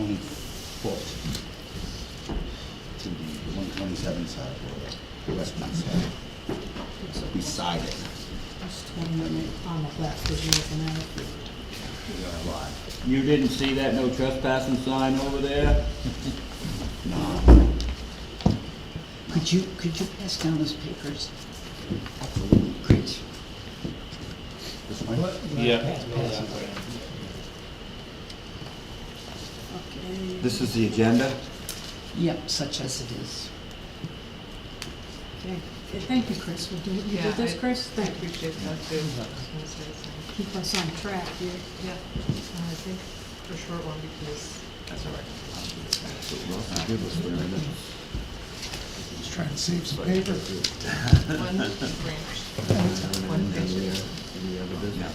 20-foot to the 127 side, or the western side, beside it. It's 20 on the left as you're looking at it. You didn't see that no trespassing sign over there? No. Could you pass down those papers? Absolutely. Great. This way? Yeah. Okay. This is the agenda? Yep, such as it is. Okay. Okay, thank you, Chris. You Yeah, did this, I- Chris? I Thank you. appreciate that too. I was gonna say the same. Keep us on track here. Yeah, and I think for a short one because that's all right. Just trying to save some paper. One branch, one page. Any other business?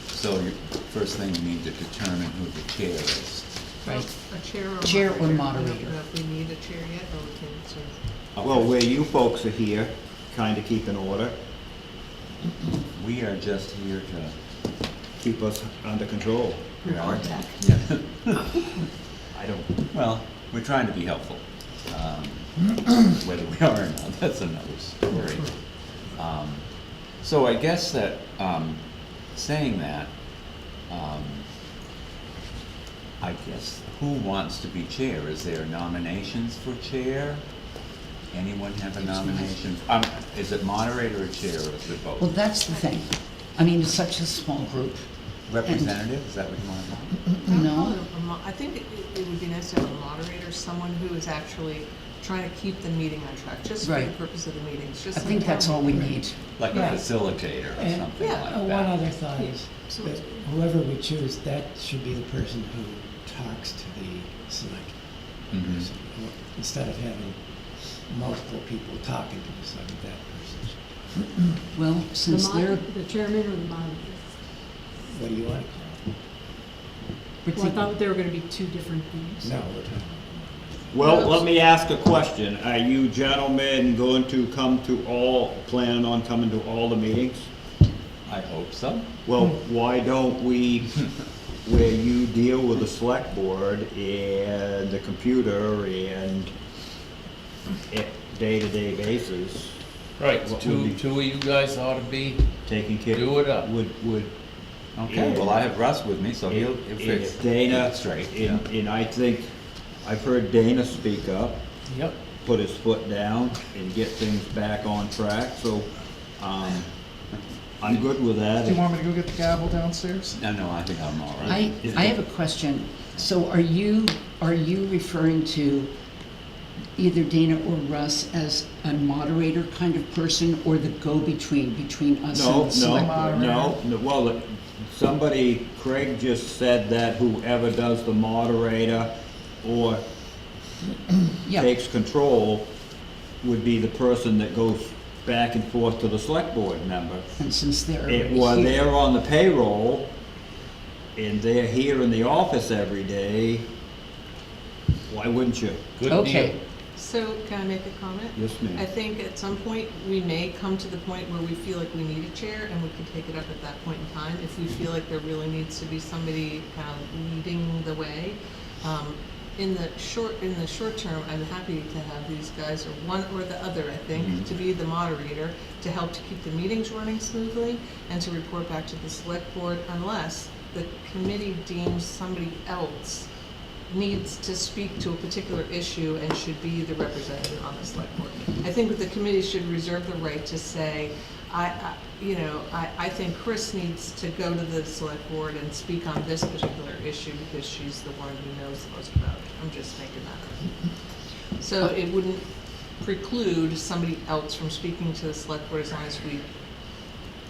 So your first thing, you need to determine who the chair is. Right. A chair or Chair or moderator. I moderator. don't know if we need a chair yet, or we can sort of. Well, where you folks are here, kind of keep in order, We are just here to, keep us under control. Report back. yeah. I don't, well, we're trying to be helpful. Whether we are or not, that's another story. So I guess that, saying that, I guess, who wants to be chair? Is there nominations for chair? Anyone have a nomination? Is it moderator or chair, or is it Well, both? that's the thing. I mean, it's such a small group. Representative, is that what you want? No. I think it would be nice to have a moderator, someone who is actually trying to keep the meeting on track, just for the Right. purpose of the meetings, just. I think that's all we need. Like a Right. facilitator or And- something Yeah. like One that? other thought is So that it's- whoever we choose, that should be the person who talks to the select Mhm. person, instead of having multiple people talking to the select, that person. Well, since they're, The chairman or the moderator? What do you want to call we're Well, I thinking- thought there were gonna be two different things. it? No, we're talking. Well, let me ask a question. Are you gentlemen going to come to planning on coming to all the meetings? I hope so. Well, why don't we, where you deal with the select board and the computer and day-to-day basis, Right, What would be- two of you guys ought to be, taking care. Do it up. Would, Okay, well, I have Russ with me, so he'll fix if Dana, it straight. Yeah. and I think, I've heard Dana speak up, yep, put his foot down and get things back on track, so, I'm good with that. Do you want me to go get the gavel downstairs? No, I think I'm all right. I have a question. So are you referring to either Dana or Russ as a moderator kind of person, or the go-between between us No, and the select board? no, well, somebody, Craig just said that whoever does the moderator or Yeah, takes control would be the person that goes back and forth to the select board member. and since they're already Well, here. they're on the payroll, and they're here in the office every day, why wouldn't you? good Okay. deal. So, can I make a comment? Yes, ma'am. I think at some point, we may come to the point where we feel like we need a chair, and we can take it up at that point in time, if we feel like there really needs to be somebody kind of leading the way. In the short term, I'm happy to have these guys, or one or the other, I think, to be the moderator, to help to keep the meetings running smoothly, and to report back to the select board, unless the committee deems somebody else needs to speak to a particular issue and should be the representative on the select board. I think that the committee should reserve the right to say, I think Chris needs to go to the select board and speak on this particular issue because she's the one who knows the most about it. I'm just making that up. So it wouldn't preclude somebody else from speaking to the select board as long as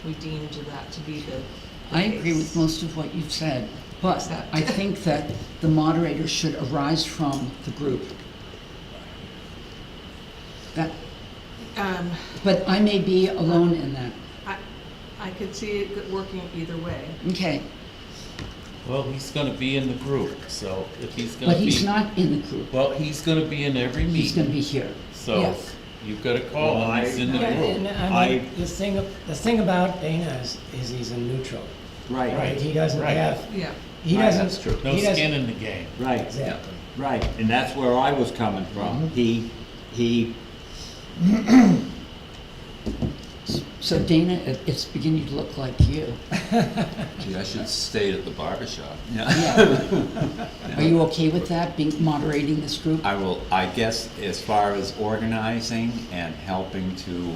we deemed that to be the I agree case. with most of what you've said, but Except- I think that the moderator should arise from the group. That, but I may be alone in that. I could see it working either way. Okay, Well, he's gonna be in the group, so if he's gonna but be. he's not in the group. Well, he's gonna be in every He's gonna meeting, be here. so Yes. you've gotta call Well, him, he's in the Yeah, group. and I mean, the thing about Dana is he's a neutral, right? Right. He doesn't Right. have Yeah. He Right, doesn't. that's true. No he doesn't- skin in the game. Right, Exactly. right, and that's where I was coming from. He, So Dana, it's beginning to look like you. Gee, I should stay at the barber shop. Yeah. Are you okay with that, being, moderating this group? I will, I guess, as far as organizing and helping to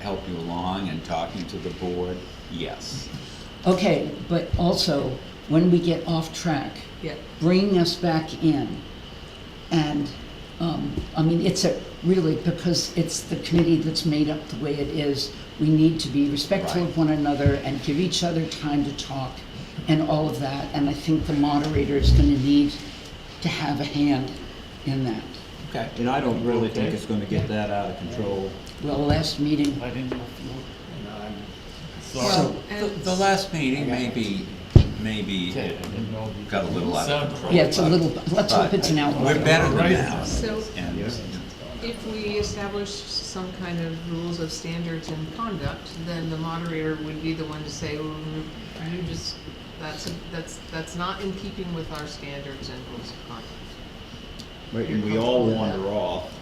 help you along and talking to the board, yes. Okay, but also, when we get off track, Yeah, bring us back in. And, I mean, it's really, because it's the committee that's made up the way it is, we need to be respectful of one another and give each other time to talk and all of that. And I think the moderator is gonna need to have a hand in that. Okay. and I don't really think it's gonna get that out of control. Well, last meeting, I didn't know if you You know, I'm- were. well, The, and the last meeting, maybe Okay, it I didn't know. you- got a little out of Sound control. yeah, it's a little, let's hope But it's an outlier. We're better than Right. that. so And, if we establish some kind of rules of standards and conduct, then the moderator would be the one to say, well, you just, that's not in keeping with our standards and rules of conduct. Right, and we all wander off.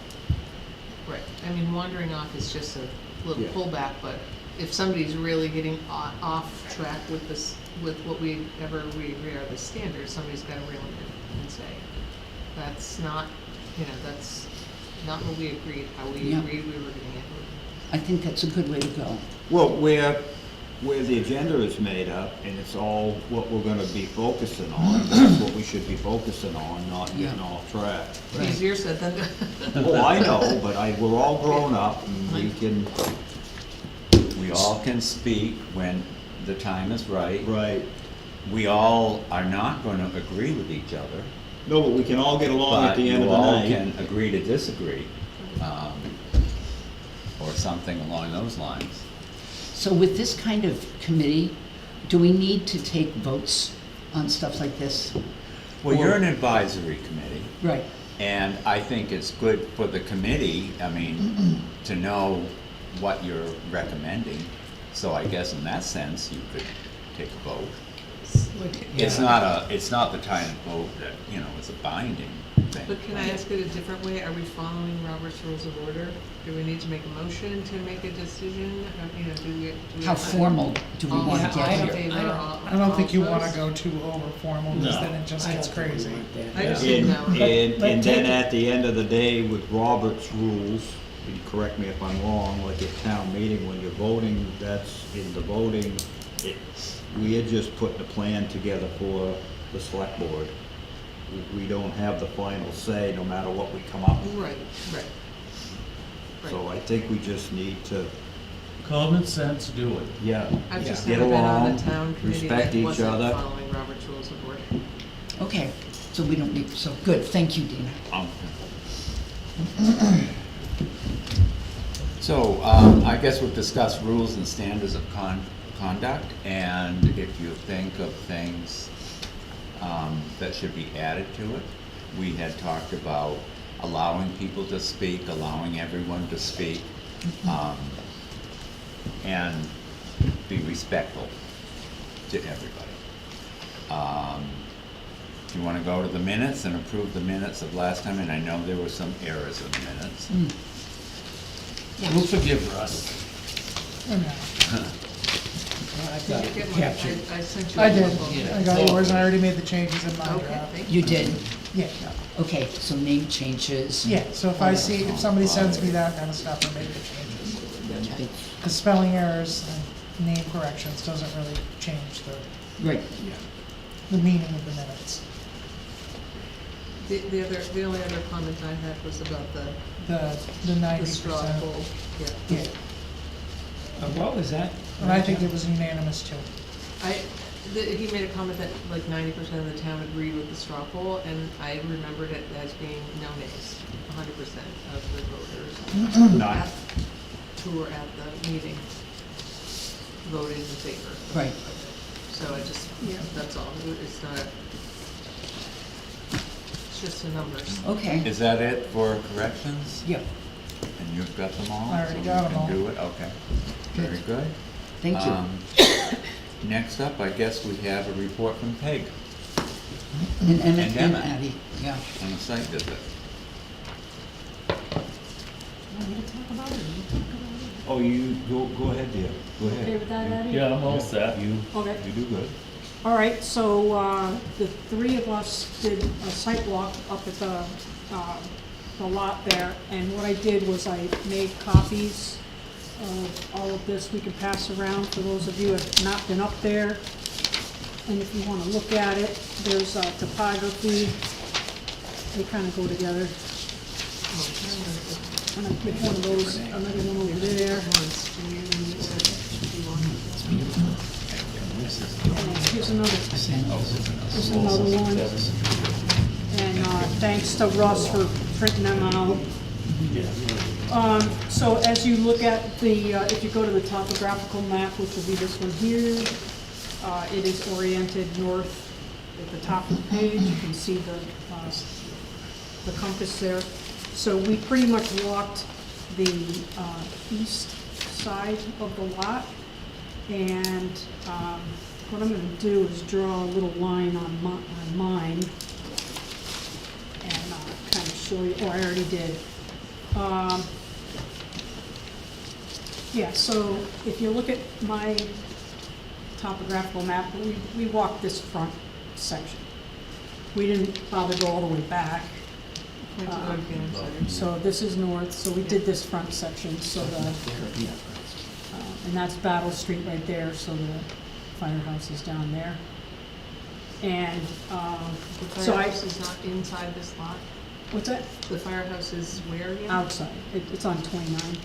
Right, I mean, wandering off is just a little Yeah. pullback, but if somebody's really getting off track with this, with what we agree are the standards, somebody's gotta reel them in and say, that's not, that's not what we agreed, how we Yeah. agreed we were gonna handle it. I think that's a good way to go. Well, where the agenda is made up, and it's all what we're gonna be focusing on, that's what we should be focusing on, not getting Yeah. off track. Right. Easier said than done. Oh, I know, but we're all grown up, and we can, we all can speak when the time is right. right, We all are not gonna agree with each other, no, but we can all get along at but the end of you the all night. can agree to disagree, or something along those lines. So with this kind of committee, do we need to take votes on stuff like this? Well, you're Or- an advisory committee. Right, And I think it's good for the committee, I mean, to know what you're recommending. So I guess in that sense, you could take a vote. It's not the kind of vote that, is a binding thing. But can I ask it a different way? Are we following Robert's Rules of Order? Do we need to make a motion to make a decision? Do we? how formal do we All want in to get here? favor, I don't think you all wanna opposed? go too over formal, because No. then it just I gets don't think we crazy. want that. I just And, didn't know. and, But and take then it- at the end of the day, with Robert's rules, and correct me if I'm wrong, like at town meeting, when you're voting, that's in the voting, we had just put the plan together for the select board. We don't have the final say, no matter what we come up with. Right, right. So I think we just need to, Common sense, do it. yeah, I've just get never been on along, a town committee respect that each wasn't other. following Robert's Rules of Order. Okay, so we don't need, so good, thank you, Dina. So, I guess we've discussed rules and standards of conduct, and if you think of things that should be added to it, we had talked about allowing people to speak, allowing everyone to speak, and be respectful to everybody. Do you want to go to the minutes and approve the minutes of last time? And I know there were some errors in the minutes. We'll forgive Russ. Okay. Well, I Did thought you it get captured. my, I sent you. I a did, couple. I got yours, and I already made the changes in my Okay, draft. thank You did, Yeah, okay, so name changes. yeah, so if if somebody sends me that kind of stuff, I make the changes. Okay. Because spelling errors and name corrections doesn't really change Right, the meaning of the minutes. The only other comment I had was about the The 90%. straw poll, yeah. Yeah, What was that? and I think it was unanimous too. He made a comment that like 90% of the town agreed with the straw poll, and I remembered it as being no nays, 100% of the voters None. who were at the meeting voted in favor. right. So I just, that's all, it's not, it's just the numbers. Okay, Is that it for corrections? yeah, And you've got them all? I already so we got 'em can all. do it, okay. Very good. thank you. Next up, I guess we have a report from Peg. And Emmett and Emmett. Addie, yeah. on a site visit. Want me to talk about it? You talk about it? Oh, you, go ahead, dear, go ahead. Okay with that, Addie? Yeah, I'm all set. You, Okay. you do good. All right, so, the three of us did a site walk up at the lot there, and what I did was I made copies of all of this we can pass around for those of you who have not been up there. And if you wanna look at it, there's topography, they kinda go together. And I put one of those, another one over there. And here's another one. And thanks to Russ for printing them out. So as you look at the, if you go to the topographical map, which will be this one here, it is oriented north at the top of the page. You can see the compass there. So we pretty much walked the east side of the lot. And what I'm going to do is draw a little line on mine and kind of show you. Oh, I already did. Yeah, so if you look at my topographical map, we walked this front section. We didn't bother go all the way back. So this is north, so we did this front section, so and that's Battle Street right there, so the firehouse is down there. And, The so firehouse is not inside this lot? what's that? The firehouse is where again? Outside, it's on 29.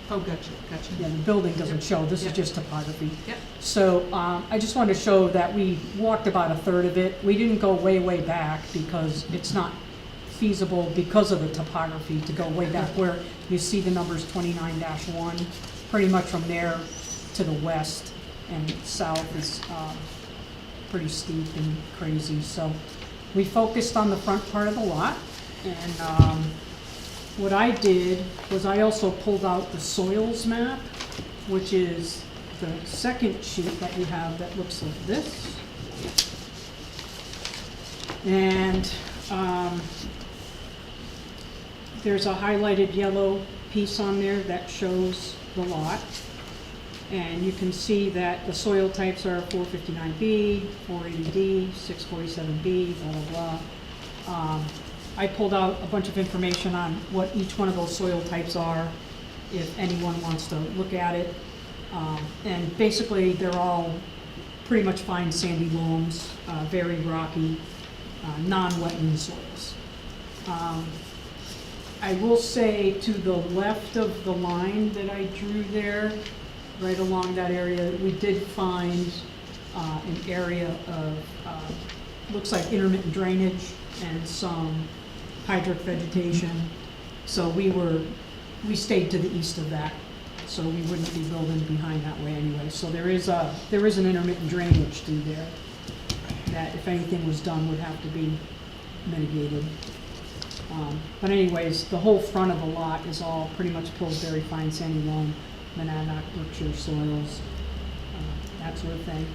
Oh, gotcha. Yeah, the building doesn't show, this is Yep. just topography. Yep. So, I just wanted to show that we walked about a third of it. We didn't go way, way back because it's not feasible because of the topography to go way back where you see the numbers 29-1. Pretty much from there to the west and south is pretty steep and crazy. So we focused on the front part of the lot. And what I did was I also pulled out the soils map, which is the second sheet that you have that looks like this. And there's a highlighted yellow piece on there that shows the lot. And you can see that the soil types are 459B, 480D, 647B, blah, blah, blah. I pulled out a bunch of information on what each one of those soil types are, if anyone wants to look at it. And basically, they're all pretty much fine sandy loams, very rocky, non-wetland soils. I will say to the left of the line that I drew there, right along that area, we did find an area of, looks like intermittent drainage and some hydric vegetation. So we stayed to the east of that, so we wouldn't be building behind that way anyway. So there is an intermittent drainage through there that if anything was done would have to be mitigated. But anyways, the whole front of the lot is all pretty much Pillsbury fine sandy loam, Monadnock Berkshire soils, that sort of thing.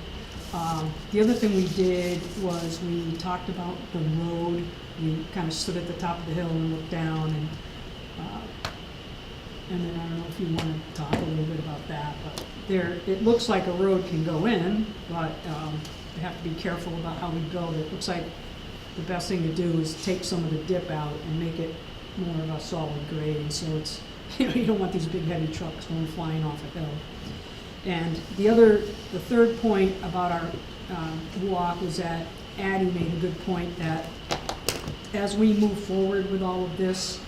The other thing we did was we talked about the road. We kind of stood at the top of the hill and looked down, and then I don't know if you want to talk a little bit about that, but it looks like a road can go in, but we have to be careful about how we build it. It looks like the best thing to do is take some of the dip out and make it more of a solid grade, and so it's, you don't want these big heavy trucks going flying off a hill. And the third point about our walk was that Addie made a good point that as we move forward with all of this,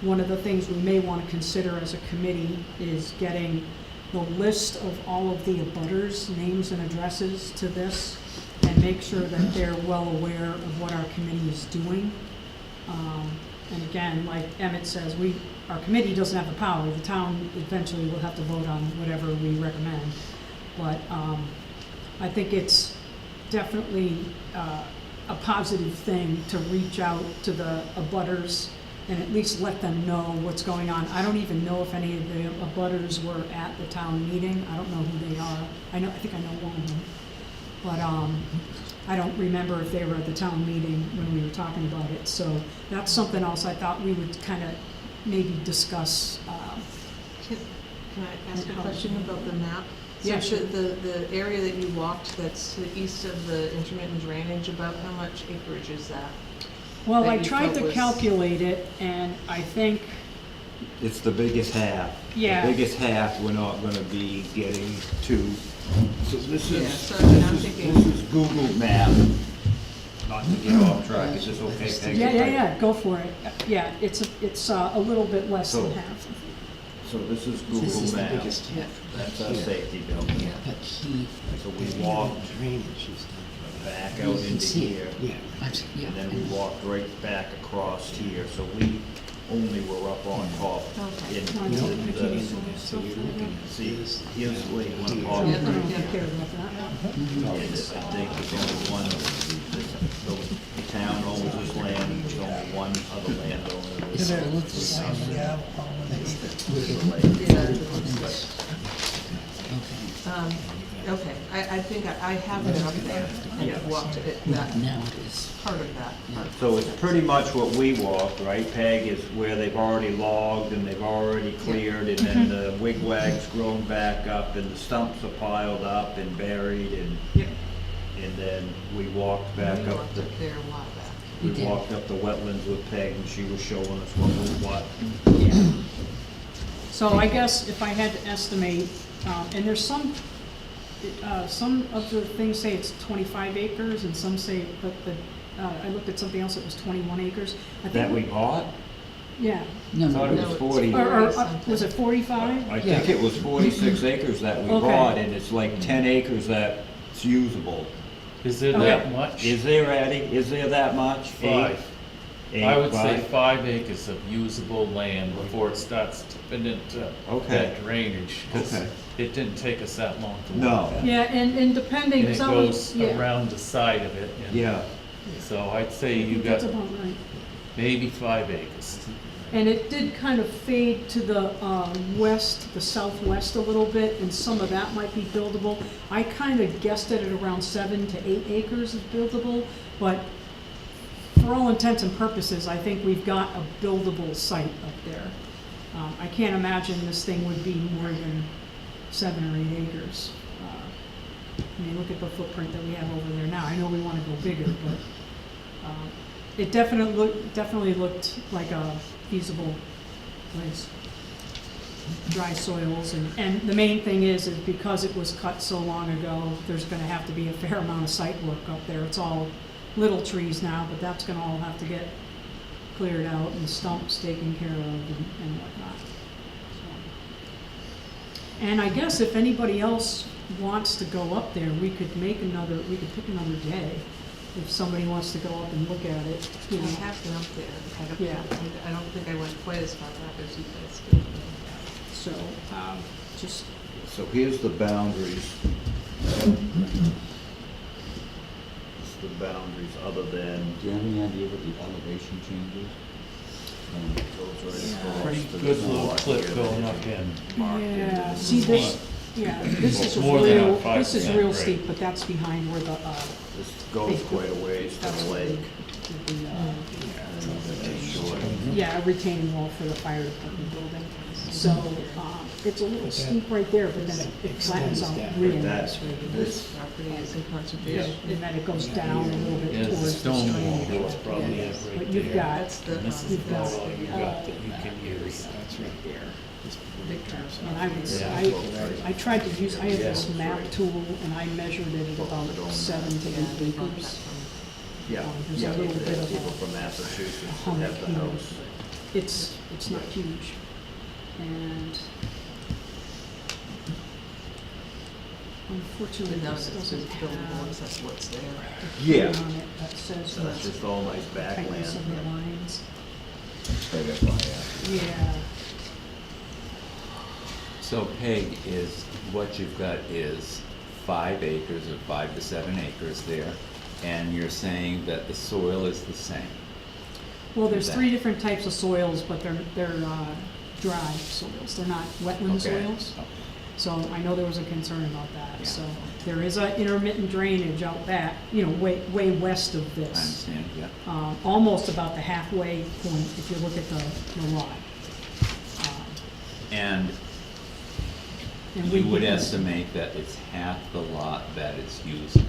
one of the things we may want to consider as a committee is getting the list of all of the abutters, names and addresses to this, and make sure that they're well aware of what our committee is doing. And again, like Emmett says, our committee doesn't have the power. The town eventually will have to vote on whatever we recommend. But I think it's definitely a positive thing to reach out to the abutters and at least let them know what's going on. I don't even know if any of the abutters were at the town meeting. I don't know who they are. I think I know one of them. But I don't remember if they were at the town meeting when we were talking about it, so that's something else I thought we would kind of maybe discuss. Can I ask a question about the map? Yeah, So sure. the area that you walked that's to the east of the intermittent drainage, about how much acreage is that? Well, that I you tried felt to was- calculate it, and I think, It's the biggest half. Yeah. The biggest half we're not gonna be getting to. So this Yeah, is, so this I'm is, thinking- this is Google Map. Not to get off track, is this okay, Peggy? yeah, go for it. Yeah, it's a little bit less than So- half. So this is This Google is the Map. biggest Yeah. half. That's our safety building. Yeah, but he. So we walked Drainage is done. back You out can into see here. it. Yeah. Yeah. And then we walked right back across here, so we only were up on top. Okay. In No, You don't the- wanna get into that, so you're looking at See, this. here's where you wanna here. park. Yeah. I don't care about that. And I think there's only one, the town owns this land, there's only one other landowner. It's They're full of the sign same. the gavel when they- Okay. Okay, I think I have it up there, and I've walked it, that, Now it is. part of that. So it's pretty much what we walked, right, Peg, is where they've already logged and they've already cleared, and then the wigwag's grown back up, and the stumps are piled up and buried, and, Yeah. and then we walked back We up walked the, up there a while back. we We did. walked up the wetlands with Peg, and she was showing us what was what. Yeah. So I guess if I had to estimate, and there's some of the things say it's 25 acres, and some say, but I looked at something else that was 21 acres. I think That we bought? Yeah. No, Thought it no, No, was it's 40. Or, was it 45? I think it was 46 acres that we Okay. bought, and it's like 10 acres that's usable. Is there Okay. that much? Is there, Eddie, is there that much? Five. Eight, I would say five? 5 acres of usable land before it starts tipping into Okay. that drainage. 'Cause Okay. it didn't take us that long to No. walk that. Yeah, and depending, And it 'cause I was, goes yeah. around the side of it. and Yeah, So I'd say you got That's about right. maybe 5 acres. And it did kind of fade to the west, the southwest a little bit, and some of that might be buildable. I kind of guessed it at around 7 to 8 acres is buildable, but for all intents and purposes, I think we've got a buildable site up there. I can't imagine this thing would be more than 7 or 8 acres. I mean, look at the footprint that we have over there now. I know we want to go bigger, but it definitely looked like a feasible place. Dry soils, and the main thing is because it was cut so long ago, there's gonna have to be a fair amount of site work up there. It's all little trees now, but that's gonna all have to get cleared out and stumps taken care of and whatnot. So. And I guess if anybody else wants to go up there, we could pick another day. If somebody wants to go up and look at it, you I know. have been up there. Yeah. I don't think I went quite as far back as you guys did. So, just, so here's the boundaries. It's the boundaries other than, Do you have any idea what the elevation changes? goes right across Pretty to the good little north clip here. going up in. yeah, see this, yeah, this is More than a real, this is 5% real grade. steep, but that's behind where the, This goes quite a ways to that's the lake. yeah, a retaining wall for the fire department building. So, it's a little steep right there, but then it flattens out really nice right here. This, Property is in conservation. And then it goes down a little bit Yeah, the towards the stone wall stream. goes probably up right But you've there. got, That's the, And this is you've got, about all you got that you can use. That's right. big terms. and I tried to use, I have this map tool, and I measured it at about 7 to 8 acres. yeah, There's a yeah, little bit of people a from Massachusetts that hump have the here. house. It's not huge. And unfortunately, But now this it's doesn't just buildable, have that's what's there. a Yeah. thing on it that says So that's the just all nice tightness of the backland. lines. Right up by, Yeah, So Peg, what you've got is 5 acres or 5 to 7 acres there, and you're saying that the soil is the same. well, there's That- 3 different types of soils, but they're dry soils, they're not wetland Okay. soils. So I know there was a concern about that, Yeah. so There is a intermittent drainage out back, way west of I this. understand, yeah. Almost about the halfway point if you look at the lot. And And we you would can- estimate that it's half the lot that is usable?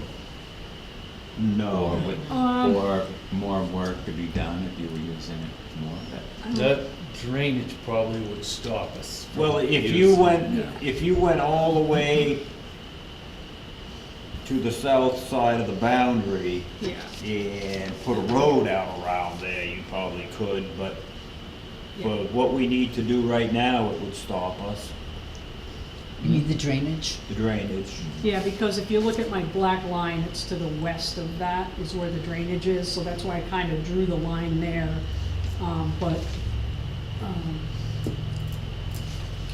Or No, would, Um, or more work to be done if you were using it more? That drainage probably would stop us. from well, if using you it. went, if you went all the way to the south side of the boundary Yeah. and put a road out around there, you probably could, but for what we need to do right now, it would stop us, You mean the drainage? the drainage. Yeah, because if you look at my black line, it's to the west of that is where the drainage is, so that's why I kind of drew the line there.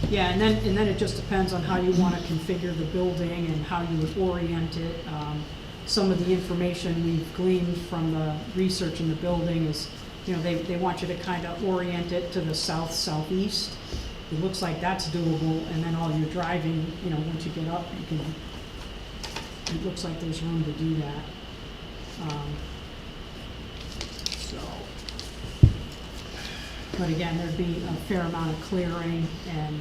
Yeah, and then it just depends on how you want to configure the building and how you would orient it. Some of the information we've gleaned from the research in the building is, they want you to kind of orient it to the south-southeast. It looks like that's doable, and then all your driving, once you get up, it looks like there's room to do that. But again, there'd be a fair amount of clearing, and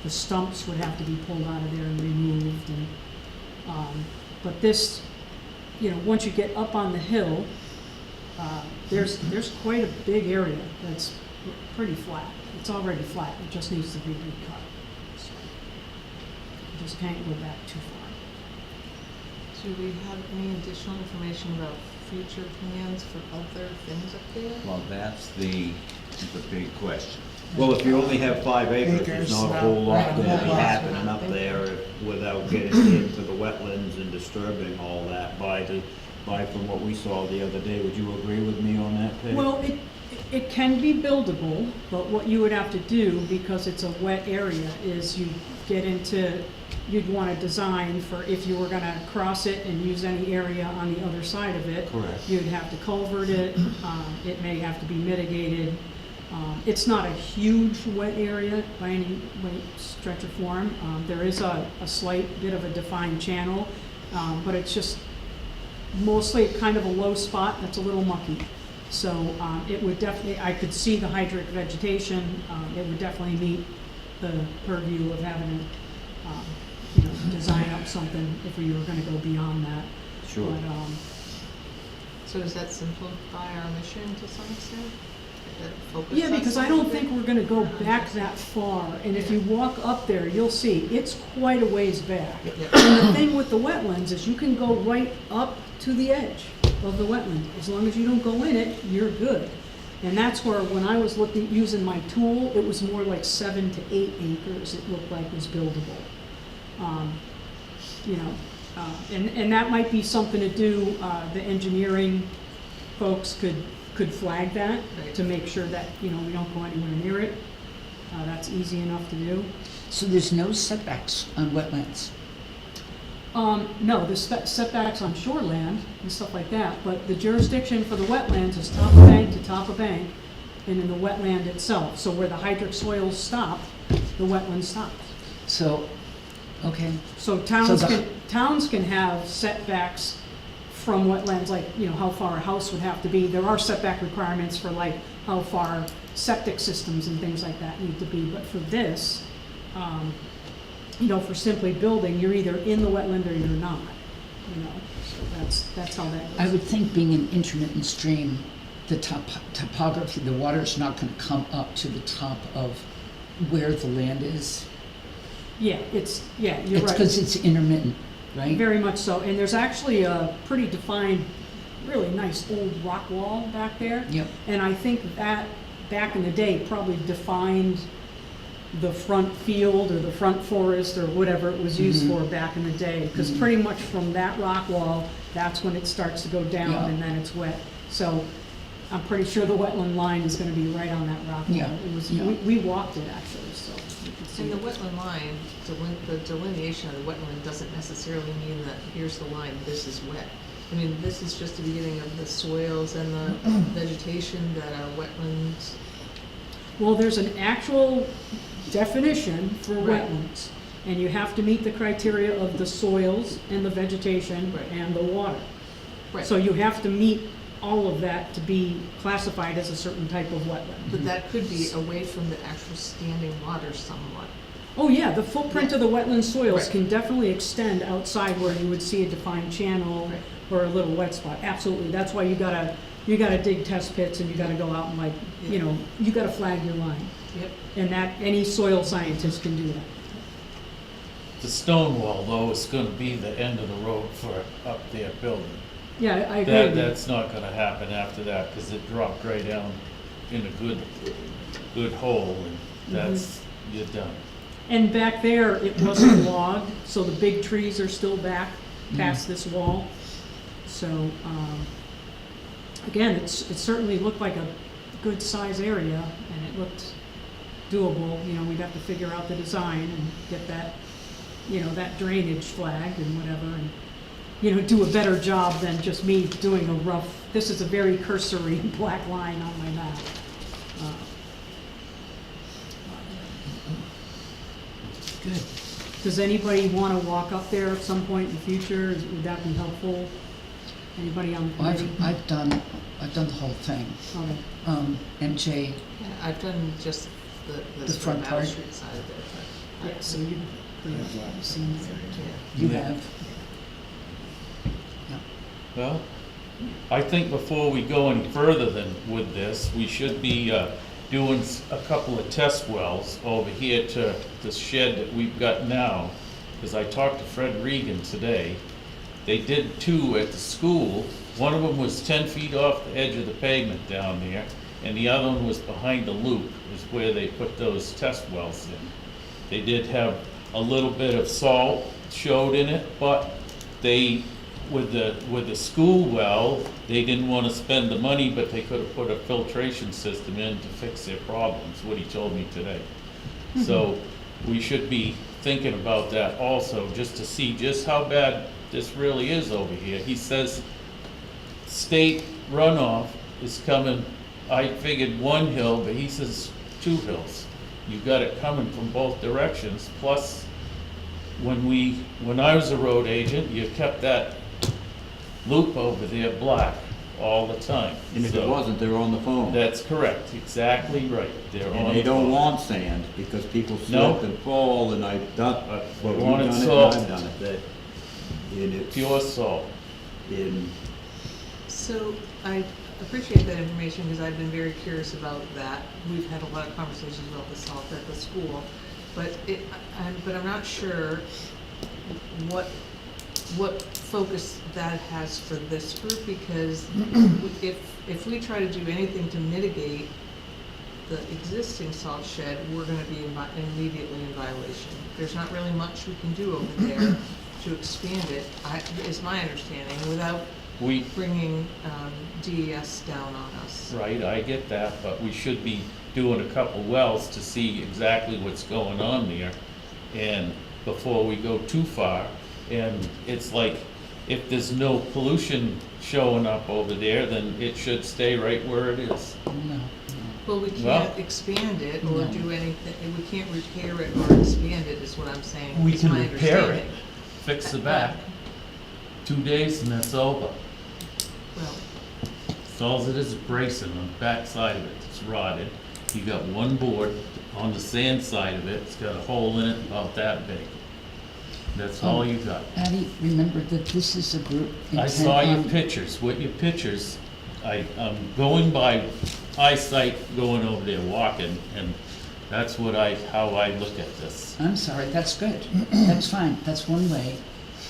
the stumps would have to be pulled out of there and removed, and, but this, once you get up on the hill, there's quite a big area that's pretty flat. It's already flat, it just needs to be recut. So, you just can't go back too far. Do we have any additional information about future plans for other things up there? Well, that's the big question. Well, if you only have 5 acres, there's Acres, not a whole not lot a gonna whole be lot. happening up there without getting into the wetlands and disturbing all that by from what we saw the other day. Would you agree with me on that, Peg? Well, it can be buildable, but what you would have to do, because it's a wet area, is you'd want to design for if you were gonna cross it and use any area on the other side of it. Correct. You'd have to culvert it, it may have to be mitigated. It's not a huge wet area by any way, stretch or form. There is a slight bit of a defined channel, but it's just mostly kind of a low spot that's a little mucky. So it would definitely, I could see the hydric vegetation, it would definitely meet the purview of having to, design up something if we were gonna go beyond that. Sure. But, So does that simplify our mission to some extent? That focus yeah, us because a I little don't bit? think we're gonna go back that far, and if you walk up there, you'll see, it's quite a ways back. Yeah. And the thing with the wetlands is you can go right up to the edge of the wetland. As long as you don't go in it, you're good. And that's where, when I was using my tool, it was more like 7 to 8 acres it looked like was buildable. And that might be something to do, the engineering folks could flag that Right. to make sure that, we don't go anywhere near it. That's easy enough to do. So there's no setbacks on wetlands? No, the setbacks on shoreland and stuff like that, but the jurisdiction for the wetlands is top of bank to top of bank and in the wetland itself. So where the hydric soils stop, the wetland stops. So, okay, So the- towns can have setbacks from wetlands, like, how far a house would have to be. There are setback requirements for like how far septic systems and things like that need to be, but for this, for simply building, you're either in the wetland or you're not, so that's how that I goes. would think being an intermittent stream, the topography, the water's not gonna come up to the top of where the land is. Yeah, you're It's right. because it's intermittent, right? Very much so, and there's actually a pretty defined, really nice old rock wall back there. Yep. And I think that, back in the day, probably defined the front field or the front forest or whatever it was used for back in the day. Because pretty much from that rock wall, that's when it starts to go down Yeah. and then it's wet. So I'm pretty sure the wetland line is gonna be right on that rock wall. Yeah, It was, yeah. we walked it actually, so you can see And the it. wetland line, the delineation of the wetland doesn't necessarily mean that here's the line, this is wet. I mean, this is just the beginning of the soils and the vegetation that are wetlands. Well, there's an actual definition for Right. wetlands. And you have to meet the criteria of the soils and the vegetation Right. and the water. Right. So you have to meet all of that to be classified as a certain type of wetland. But that could be away from the actual standing water somewhat. Oh, yeah, the footprint of the wetland soils Right. can definitely extend outside where you would see a defined channel Right. or a little wet spot, absolutely. That's why you gotta dig test pits and you gotta go out and like, you Yeah. know, you gotta flag your line. Yep. And that, any soil scientist can do that. The stone wall, though, is gonna be the end of the road for up there building. Yeah, I agree That, with you. that's not gonna happen after that, cause it dropped right down in a good hole, and that's, you're done. And back there, it wasn't logged, so the big trees are still back past this wall. So, again, it certainly looked like a good size area, and it looked doable. You know, we'd have to figure out the design and get that, you know, that drainage flagged and whatever, and, you know, do a better job than just me doing a rough, this is a very cursory black line on my map. Good. Does anybody want to walk up there at some point in the future? Would that be helpful? Anybody on the Well, committee? I've done the whole thing. Okay. MJ, Yeah, I've done just the The sort of front Battle part? Street side of it, but. Yeah, so you've seen it. Yeah. you Yeah. have. Yeah. Well, I think before we go any further than with this, we should be doing a couple of test wells over here to the shed that we've got now. Because I talked to Fred Regan today. They did 2 at the school. One of them was 10 feet off the edge of the pavement down there, and the other one was behind the loop, is where they put those test wells in. They did have a little bit of salt showed in it, but they, with the school well, they didn't want to spend the money, but they could have put a filtration system in to fix their problems, what he told me today. So we should be thinking about that also, just to see just how bad this really is over here. He says state runoff is coming, I figured 1 hill, but he says 2 hills. You've got it coming from both directions, plus when I was a road agent, you kept that loop over there black all the time. And if it So, wasn't, they're on the phone. That's correct, exactly right. They're on And they the don't phone. want sand, because people No. slip and fall, and I've done, They well, you've wanted done it, salt. and I've done it, that, and it's, Pure salt. in, So I appreciate that information because I've been very curious about that. We've had a lot of conversations about the salt at the school, but I'm not sure what focus that has for this group, because if we try to do anything to mitigate the existing salt shed, we're gonna be immediately in violation. There's not really much we can do over there to expand it, is my understanding, without We, bringing DES down on us. right, I get that, but we should be doing a couple wells to see exactly what's going on there, and before we go too far. And it's like, if there's no pollution showing up over there, then it should stay right where it is. No. Well, we Well- can't expand it or No. do anything, we can't repair it or expand it, is what I'm saying. We is can my repair it, understanding. fix the back, 2 days and that's over. Well, So all it is bracing on the back side of it, it's rotted. You got 1 board on the sand side of it, it's got a hole in it about that big. That's all you got. Addie, remember that this is a group I intent saw your on- pictures, with your pictures, I'm going by eyesight, going over there walking, and that's how I look at this. I'm sorry, that's good. That's fine, that's one way.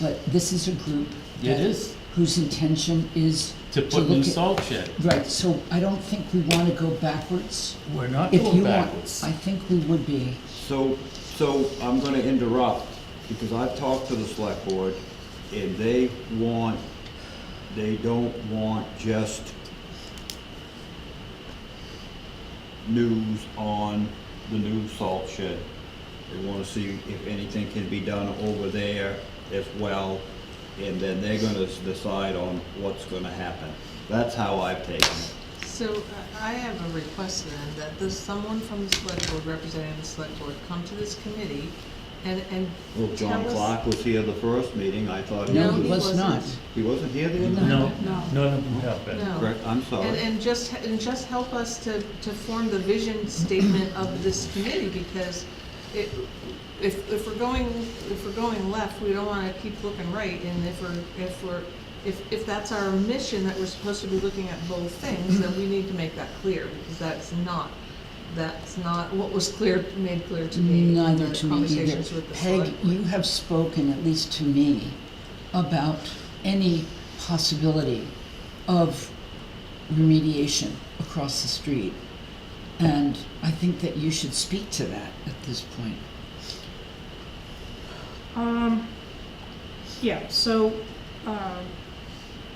But this is a group. It that- is. Whose intention is To put new look at- salt shed. Right, so I don't think we want to go backwards. We're not If going you want, backwards. I think we would be. so I'm gonna interrupt, because I've talked to the select board, and they don't want just news on the new salt shed. They wanna see if anything can be done over there as well, and then they're gonna decide on what's gonna happen. That's how I've taken it. so I have a request then, that someone from the select board, representing the select board, come to this committee and Well, John tell us- Clark was here the first meeting, I thought he No, was. he was wasn't. not. He wasn't here the other? No, No. none of them have been. No. Correct, I'm sorry. And just help us to form the vision statement of this committee, because if we're going left, we don't wanna keep looking right, and if that's our mission, that we're supposed to be looking at both things, then we need to make that clear, because that's not what was made clear to me in Neither the to me either. conversations with the Peg, select board. you have spoken, at least to me, about any possibility of remediation across the street. And I think that you should speak to that at this point. Yeah, so,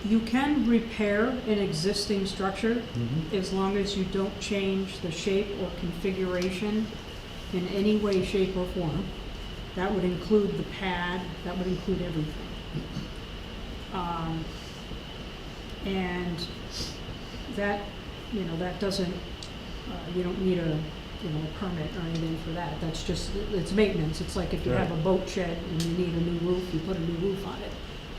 you can repair an existing structure as long as you don't change the shape or configuration in any way, shape, or form. That would include the pad, that would include everything. And that, that doesn't, you don't need a permit or anything for that. That's just, it's maintenance. It's like if you have a boat shed and you need a new roof, you put a new roof on it.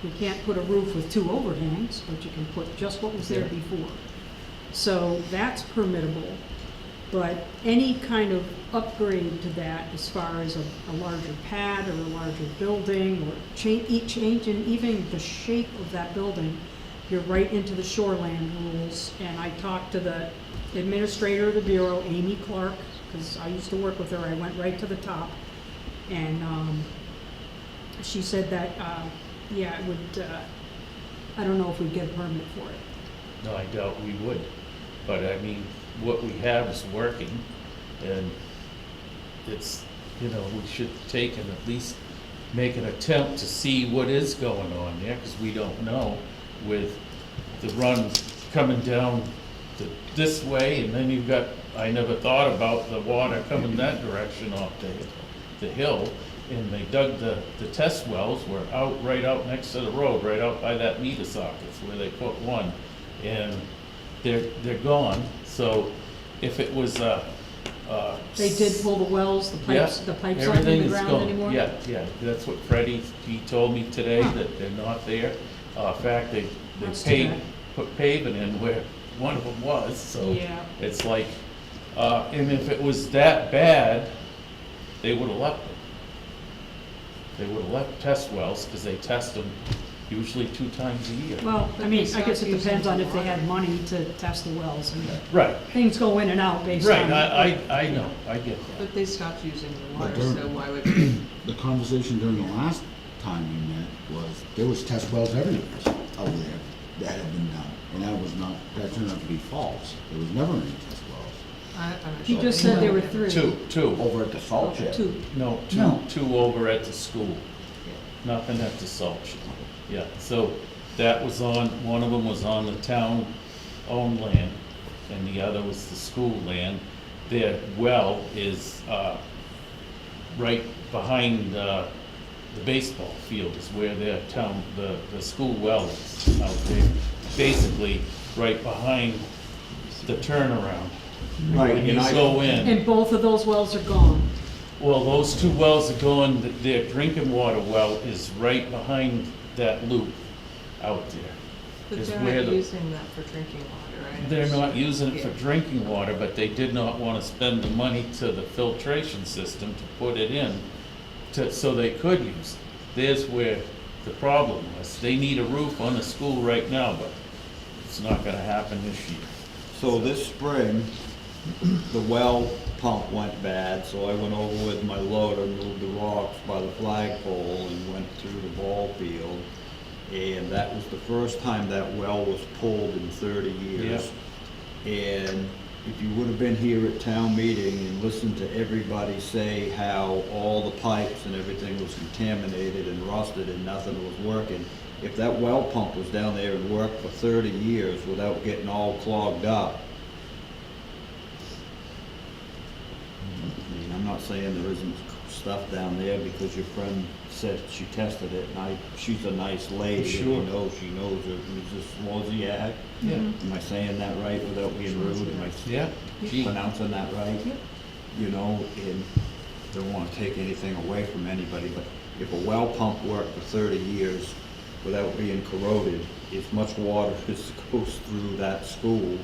You can't put a roof with 2 overhangs, but you can put just what was there before. So that's permittable, but any kind of upgrade to that as far as a larger pad or a larger building or change in even the shape of that building, you're right into the shoreland rules. And I talked to the administrator of the Bureau, Amy Clark, because I used to work with her. I went right to the top. And she said that, yeah, it would, I don't know if we'd get a permit for it. No, I doubt we would. But I mean, what we have is working, and it's, we should take and at least make an attempt to see what is going on there, because we don't know, with the run coming down this way, and then you've got, I never thought about the water coming that direction off the hill, and they dug the test wells, were right out next to the road, right out by that meter sockets where they put one, and they're gone. So if it was They did pull the wells, the pipes aren't in everything the is ground gone. anymore? Yeah, that's what Freddie, he told me today, that they're not there. In fact, they That's too bad. put paving in where one of them was, so Yeah. it's like, and if it was that bad, they would have left them. They would have left test wells, because they test them usually 2 times a year. Well, I But mean, they I guess stopped it depends using on the if they had water. money to test the wells. And Right, things go in and out based right, on. I know, I get that. But they stopped using the water, But during- so why would, The conversation during the last time we met was, there was test wells everywhere out there that had been done. And that turned out to be false. There was never any test wells. I'm not He sure. just said there were 3. Two. Over at the salt shed. 2. No, No. two over at the school, nothing at the salt shed. Yeah, so that was one of them was on the town-owned land, and the other was the school land. Their well is, right behind, the baseball field is where their the school well is out there. Basically, right behind the turnaround. Right, When you and I- go in. And both of those wells are gone. Well, those 2 wells are going, their drinking water well is right behind that loop out there. But is they're where not the- using that for drinking water, right? They're not using it for Yeah. drinking water, but they did not want to spend the money to the filtration system to put it in, so they could use it. There's where the problem was. They need a roof on the school right now, but it's not gonna happen this year. So this spring, the well pump went bad, so I went over with my loader, moved the rocks by the flagpole and went through the ball field. And that was the first time that well was pulled in 30 years. And if you would have been here at town meeting and listened to everybody say how all the pipes and everything was contaminated and rusted and nothing was working, if that well pump was down there and worked for 30 years without getting all clogged up, I mean, I'm not saying there isn't stuff down there, because your friend said she tested it, and she's a nice lady, and Sure. she knows it was just Wozniak. Yeah. Am I saying that right without being rude? Am I Yeah. Gee. pronouncing that right? Yep. And don't wanna take anything away from anybody, but if a well pump worked for 30 years without being corroded, if much water goes through that school,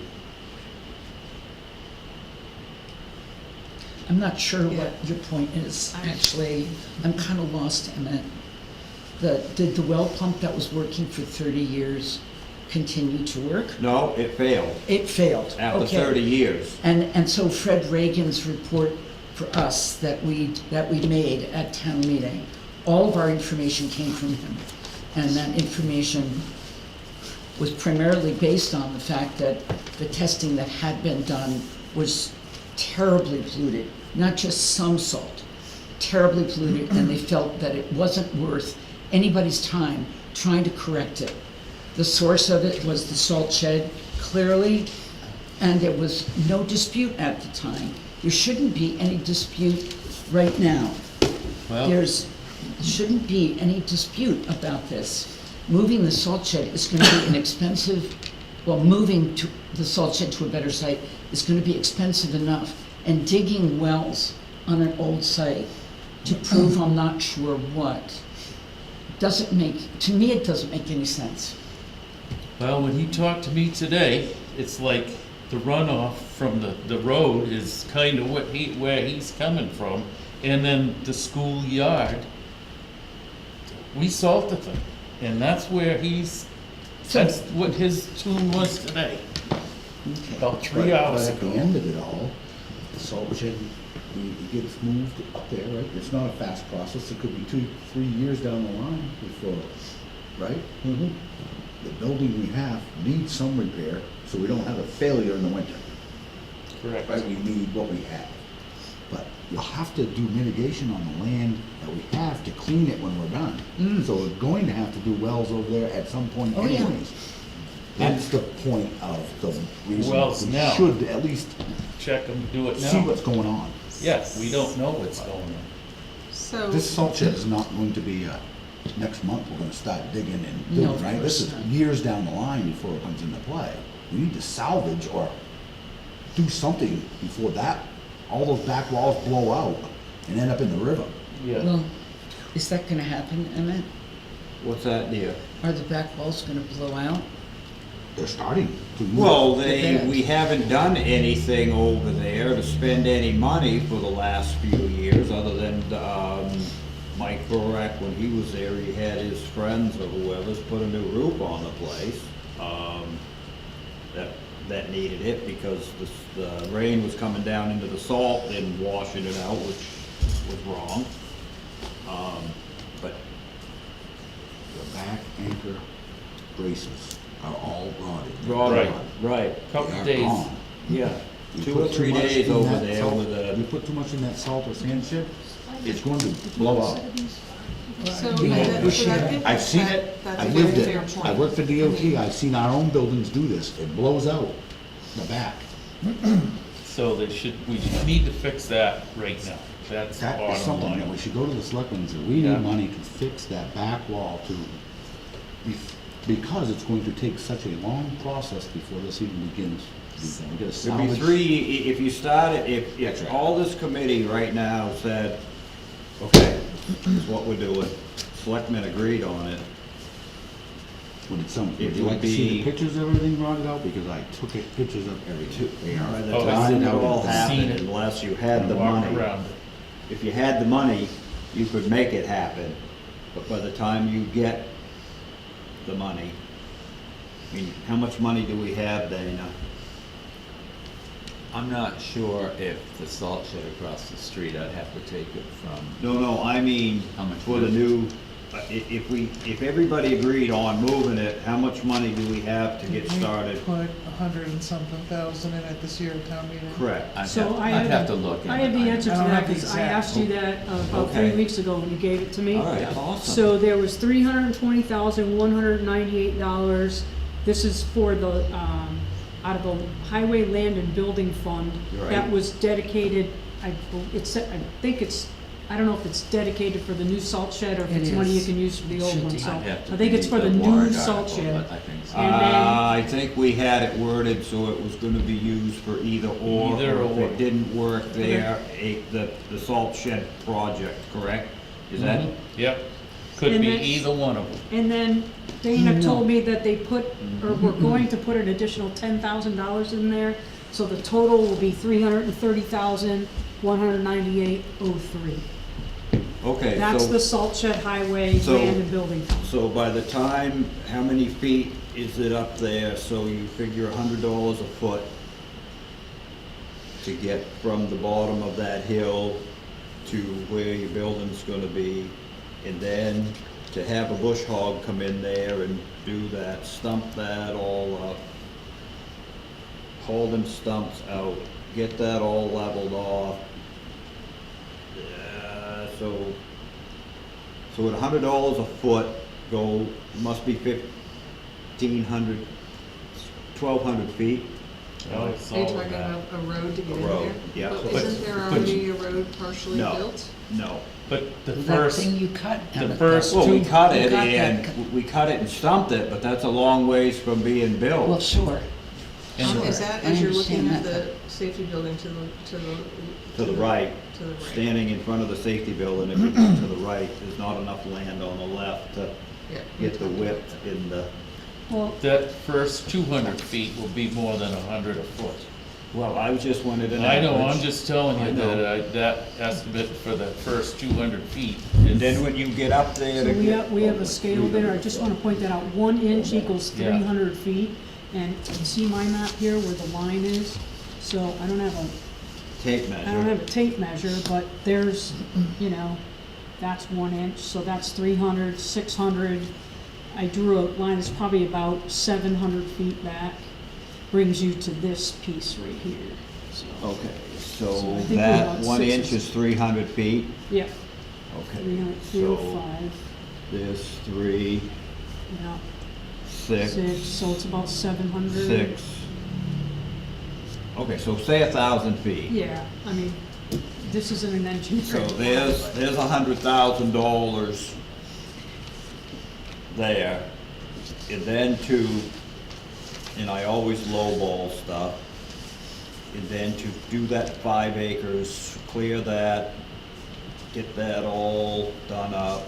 I'm not sure Yeah. what your point is, I'm- actually. I'm kind of lost in it. Did the well pump that was working for 30 years continue to work? no, it failed It failed, after okay. 30 years. And so Fred Reagan's report for us that we made at town meeting, all of our information came from him. And that information was primarily based on the fact that the testing that had been done was terribly polluted, not just some salt, terribly polluted, and they felt that it wasn't worth anybody's time trying to correct it. The source of it was the salt shed, clearly, and there was no dispute at the time. There shouldn't be any dispute right now. Well, Shouldn't be any dispute about this. Moving the salt shed is gonna be an expensive, moving to the salt shed to a better site is gonna be expensive enough. And digging wells on an old site to prove I'm not sure what, to me, it doesn't make any sense. Well, when he talked to me today, it's like the runoff from the road is kind of where he's coming from. And then the schoolyard, we salted it. And that's where that's what his tune was today, Okay. about 3 But hours at the ago. end of it all, the salt shed, it gets moved up there, right? It's not a fast process. It could be 2-3 years down the line before, right? Mm-hmm. The building we have needs some repair, so we don't have a failure in the winter, Correct. right? We need what we have. But you'll have to do mitigation on the land that we have to clean it when we're done. So we're going to have to do wells over there at some point Oh, yeah. anyways. That's the point of the reason Wells we now. should at least Check them, do it see now. what's going on. Yes, we don't know what's going on. So, This salt shed is not going to be, next month, we're gonna start digging and No, doing, of right? This course is not. years down the line before it comes into play. We need to salvage or do something before all those back walls blow out and end up in the river. Yeah. Well, is that gonna happen, Emmett? What's that, dear? Are the back walls gonna blow out? They're starting to move. Well, bad. we haven't done anything over there to spend any money for the last few years, other than, Mike Borak, when he was there, he had his friends or whoever's put a new roof on the place. That needed it because the rain was coming down into the salt and washing it out, which was wrong. But The back anchor braces are all rotted. Right. Right, Couple They are days. gone. yeah. You 2 put or too 3 much days in over that there salt- with You a, put too much in that salt or sand shed, it's going to blow out. so We I had- we should- think I've seen that- it, that's I a lived very fair it, point. I worked for DOT, I've seen our own buildings do this, it blows out the back. So we need to fix that right now. That's the That is bottom something that we line. should go to the selectmen and say, we Yeah. need money to fix that back wall because it's going to take such a long process before this even begins. We gotta there'd be salvage. 3, if you started, That's if right. all this committee right now said, okay, this is what we're doing, selectmen agreed on it, Would It you would like to see be- the pictures of everything rotted out? Because I took pictures of everything. They by are the Oh, time rotted it out. all and I've seen happened, it. unless you had the Walk money. around it. If you had the money, you could make it happen, but by the time you get the money, I mean, how much money do we have, Dana? I'm not sure if the salt shed across the street, I'd have to take it from, No, I mean, How much for the was it? new, if everybody agreed on moving it, how much money do we have to get We started? Put 100 and something thousand in it this year at town meeting. Correct. I'd So I have have to look. I have the answer to I don't that, have the because I exact- asked you that about Okay. 3 weeks ago when you gave it to me. All right, awesome. So there was $320,198. This is for the, out of the Highway Land and Building Fund. You're That right. was dedicated, I think it's I don't know if it's dedicated for the new salt shed or if It it's money you is. can use for the old Should one, be. so. I'd have to I think it's for read the new warrant salt article, shed. but I think so. And then- I think we had it worded so it was gonna be used for either or. Either Or if or. it didn't work there, the salt shed project, correct? Is that? Yep, could And be that's- either one of them. And then Dana No. told me that they put, or were going to put an additional $10,000 in there, so the total will be $330,198.03. Okay, That's the so, salt shed highway So- land and building fund. so by the time, how many feet is it up there? So you figure $100 a foot to get from the bottom of that hill to where your building's gonna be. And then to have a bush hog come in there and do that, stump that all up, haul them stumps out, get that all leveled off. So at $100 a foot, must be 1,500, 1,200 feet. Oh, it's Are you all of talking that. about a road to get in road, there? yeah. But But- isn't there but- already a road partially No. built? No. But the That first, thing you cut. the Emmett, first- that Well, we tube, cut you it got that and, cut- we cut it and stumped it, but that's a long ways from being Well, built. sure. And- Sure, Is that I as you're looking understand at that, the safety building to To the right, To the right. standing in front of the safety building, if you go to the right, there's not enough land on the left to Yeah. get the width in the, Well, that first 200 feet will be more than 100 a foot. well, I was just wanted an I know, I'm average. just telling I you know. that, that estimate for the first 200 feet And then is, when you get up there so to we get. have, we have a scale there, I just wanna point that out, 1 inch equals Yeah. 300 feet. And you see my map here where the line is? So I don't have a Tape I don't measure. have a tape measure, but there's, you know, that's 1 inch, so that's 300, 600. I drew a line that's probably about 700 feet back, brings you to this piece right here, so. Okay, So so I think we're that about 1 6 inch is 300 feet? Yeah, Okay, 300, so 305, there's 3, yeah, 6, 6, so it's about 700. 6. Okay, so say 1,000 feet. Yeah, I mean, this isn't an engineering. So there's $100,000 there. And then and I always lowball stuff. And then to do that 5 acres, clear that, get that all done up.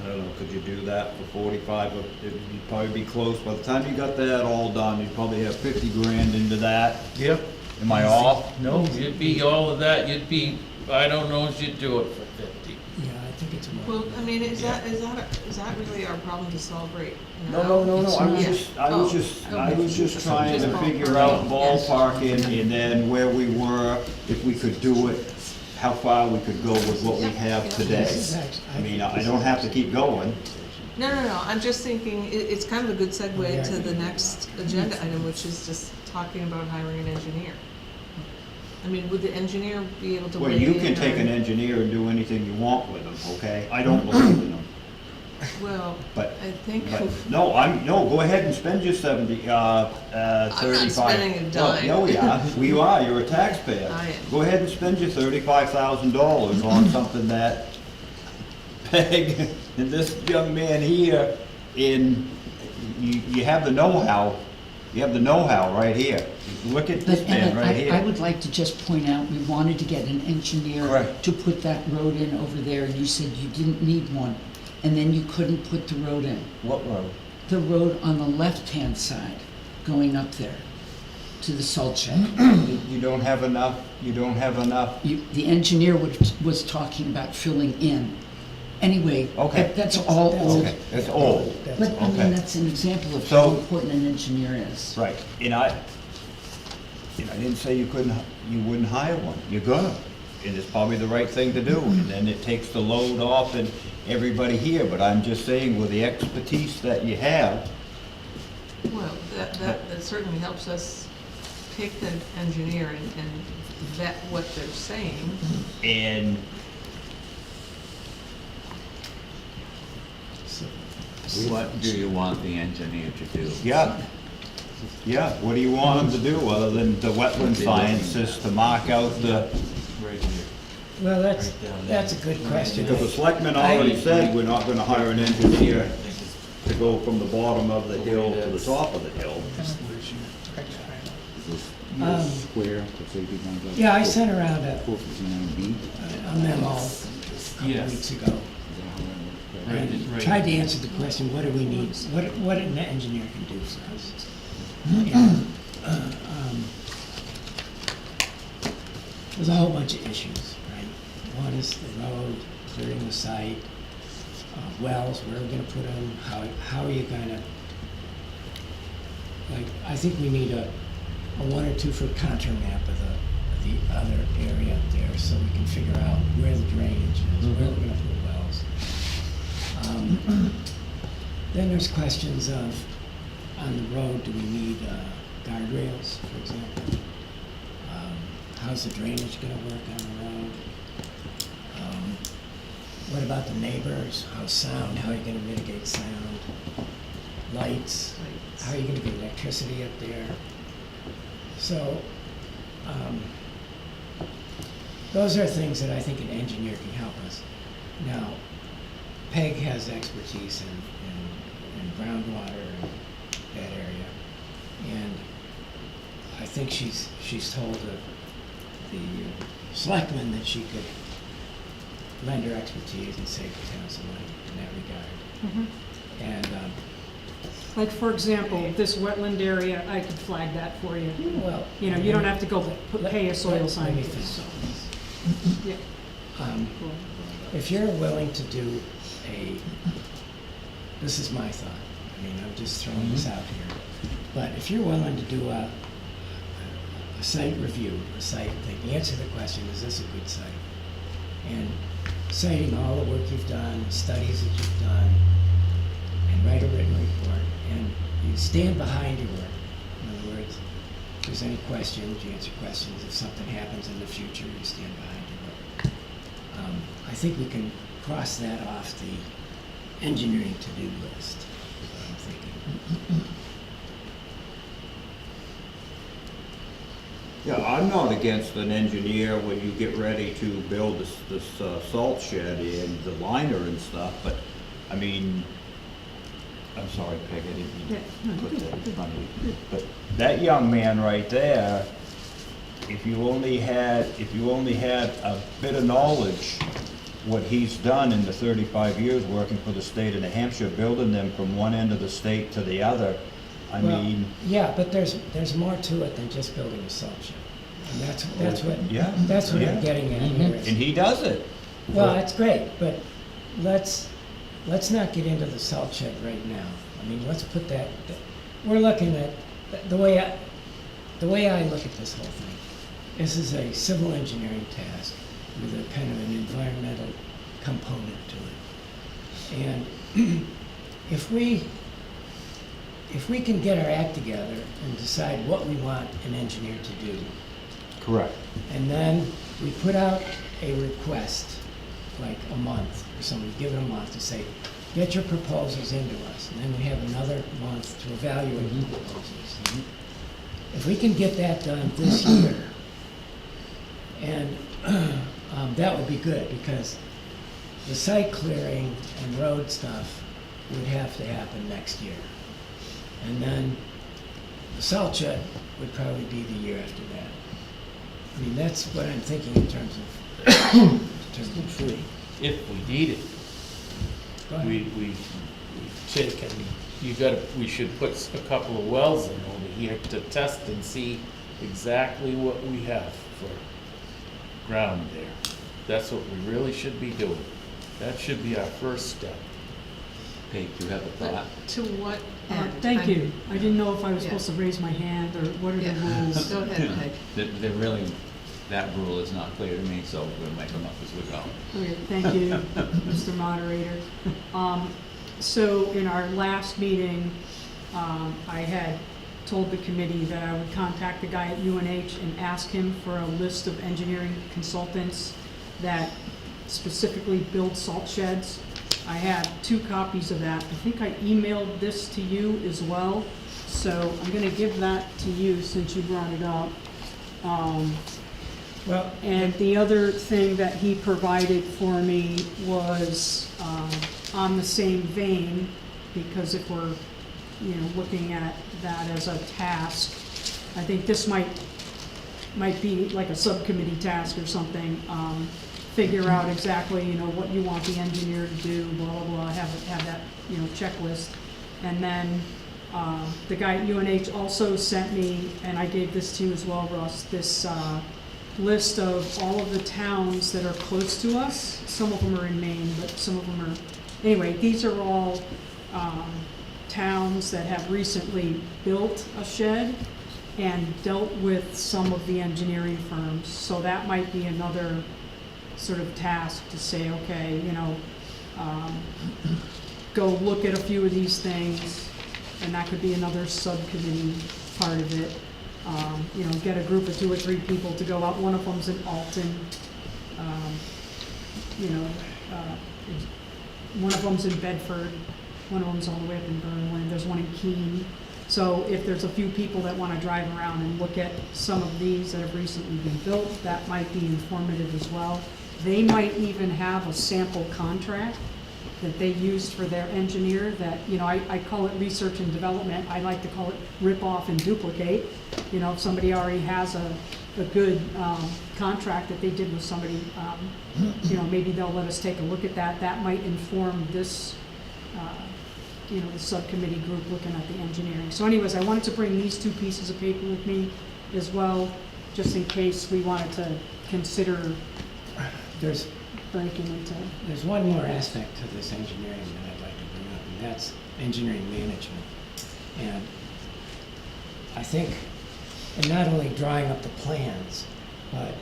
I don't know, could you do that for 45? It'd probably be close. By the time you got that all done, you'd probably have 50 grand into that. yep. Am I off? No, you'd be all of that, you'd be, I don't know if you'd do it for 50. Yeah, I think it's more. Well, I mean, is that really our problem to solve right now? No, I was Yeah. just, I was Oh, just, okay. I was just trying to Just figure out ballparking, yes. ballparking and then where we were, if we could do it, how far we could go with what we Yeah, have yeah. today. I mean, I don't have to keep going. No, I'm just thinking, it's kind of a good segue to the next agenda item, which is just talking about hiring an engineer. I mean, would the engineer be able to Well, weigh you in can take on- an engineer and do anything you want with them, okay? I don't believe in them, Well, but, I think, no, go ahead and spend your 70, 35. spending a dime. Well, no, you are, you're a taxpayer. I am. Go ahead and spend your $35,000 on something that Peg and this young man here you have the know-how, right here. Look at this But man Emmett, right here. I would like to just point out, we wanted to get an engineer Correct. to put that road in over there, and you said you didn't need one. And then you couldn't put the road in. What road? The road on the left-hand side, going up there to the salt shed. You don't have enough, The engineer was talking about filling in. Anyway, Okay. that's all old. okay, it's old. But I Okay. mean, that's an example of So- how important an engineer is. Right, and I didn't say you wouldn't hire one, you're gonna, and it's probably the right thing to do, and then it takes the load off and everybody here, but I'm just saying with the expertise that you have, well, that certainly helps us take the engineer and vet what they're saying. and What do you want the engineer to do? yeah, what do you want them to do, other than the wetland scientists to mark out the, Right here. Well, that's a good question. Because the selectmen already said we're not gonna hire an engineer to go from the bottom of the hill to the top of the hill. Square, that's 89. Yeah, I sent around a 459B. memo a couple Yes. weeks ago. Right, And right. tried to answer the question, what do we need, what an engineer can do for us? And, there's a whole bunch of issues, right? One is the road, clearing the site, wells, where are we gonna put them, how are you gonna, like, I think we need a 1 or 2 foot contour map of the other area up there, so we can figure out where the drainage is, where we're gonna put wells. Then there's questions of, on the road, do we need guardrails, for example? How's the drainage gonna work on the road? What about the neighbors? How's sound? How are you gonna mitigate sound? Lights? How are you gonna get electricity up there? So, those are things that I think an engineer can help us. Now, Peg has expertise in groundwater and that area. And I think she's told the selectmen that she could lend her expertise and save the town some money in that regard. And, Like, for example, this wetland area, I could flag that for you. well. You know, you don't have to go pay a soil Let me scientist. finish. Yeah. If you're willing to do this is my thought, I mean, I'm just throwing this out here, but if you're willing to do a site review, the answer to the question, is this a good site? And citing all the work you've done, studies that you've done, and write a written report, and you stand behind your work. In other words, if there's any questions, you answer questions. If something happens in the future, you stand behind your work. I think we can cross that off the engineering to-do list, is what I'm thinking. Yeah, I'm not against an engineer when you get ready to build this salt shed and the liner and stuff, but, I mean, I'm sorry, Peg, I didn't mean Yeah, no, to put good, that in good, front of you. But that young man right there, if you only had a bit of knowledge, what he's done in the 35 years working for the state of New Hampshire, building them from one end of the state to the other, I Well, mean, yeah, but there's more to it than just building a salt shed. And that's what yeah, I'm yeah. getting at here. is- And he does it. Well, that's great, but let's not get into the salt shed right now. I mean, let's put that, we're looking at, the way I look at this whole thing, this is a civil engineering task with a kind of an environmental component to it. And if we can get our act together and decide what we want an engineer to do, Correct. and then we put out a request, like a month or something, give it a month to say, get your proposals into us. And then we have another month to evaluate the proposals. If we can get that done this year, and that would be good, because the site clearing and road stuff would have to happen next year. And then the salt shed would probably be the year after that. I mean, that's what I'm thinking in terms of tree. If we need it, Go ahead. we take and we should put a couple of wells in over here to test and see exactly what we have for ground there. That's what we really should be doing. That should be our first step. Peg, do you have a thought? But to what end? Thank you. I Yeah. didn't know if I was Yeah. supposed to raise my hand, or what are the Yeah. rules? Go ahead, Peg. They're really, that rule is not clear to me, so we'll make them up as we go. Okay, thank you, Mr. Moderator. So in our last meeting, I had told the committee that I would contact the guy at UNH and ask him for a list of engineering consultants that specifically build salt sheds. I have 2 copies of that. I think I emailed this to you as well, so I'm gonna give that to you since you brought it up. Well, And the other thing that he provided for me was, on the same vein, because if we're, looking at that as a task, I think this might be like a subcommittee task or something. Figure out exactly, what you want the engineer to do, blah, blah, blah, have that, checklist. And then, the guy at UNH also sent me, and I gave this to you as well, Russ, this, list of all of the towns that are close to us. Some of them are in Maine, but some of them are, anyway, these are all, towns that have recently built a shed and dealt with some of the engineering firms. So that might be another sort of task to say, okay, go look at a few of these things, and that could be another subcommittee part of it. Get a group of 2 or 3 people to go out. One of them's in Alton. One of them's in Bedford. One of them's all the way up in Berlin. There's one in Keene. So if there's a few people that want to drive around and look at some of these that have recently been built, that might be informative as well. They might even have a sample contract that they used for their engineer that, I call it research and development. I like to call it rip off and duplicate. If somebody already has a good contract that they did with somebody, maybe they'll let us take a look at that. That might inform this, the subcommittee group looking at the engineering. So anyways, I wanted to bring these 2 pieces of paper with me as well, just in case we wanted to consider there's breaking into. There's one more aspect to this engineering that I'd like to bring up, and that's engineering management. And I think, and not only drawing up the plans, but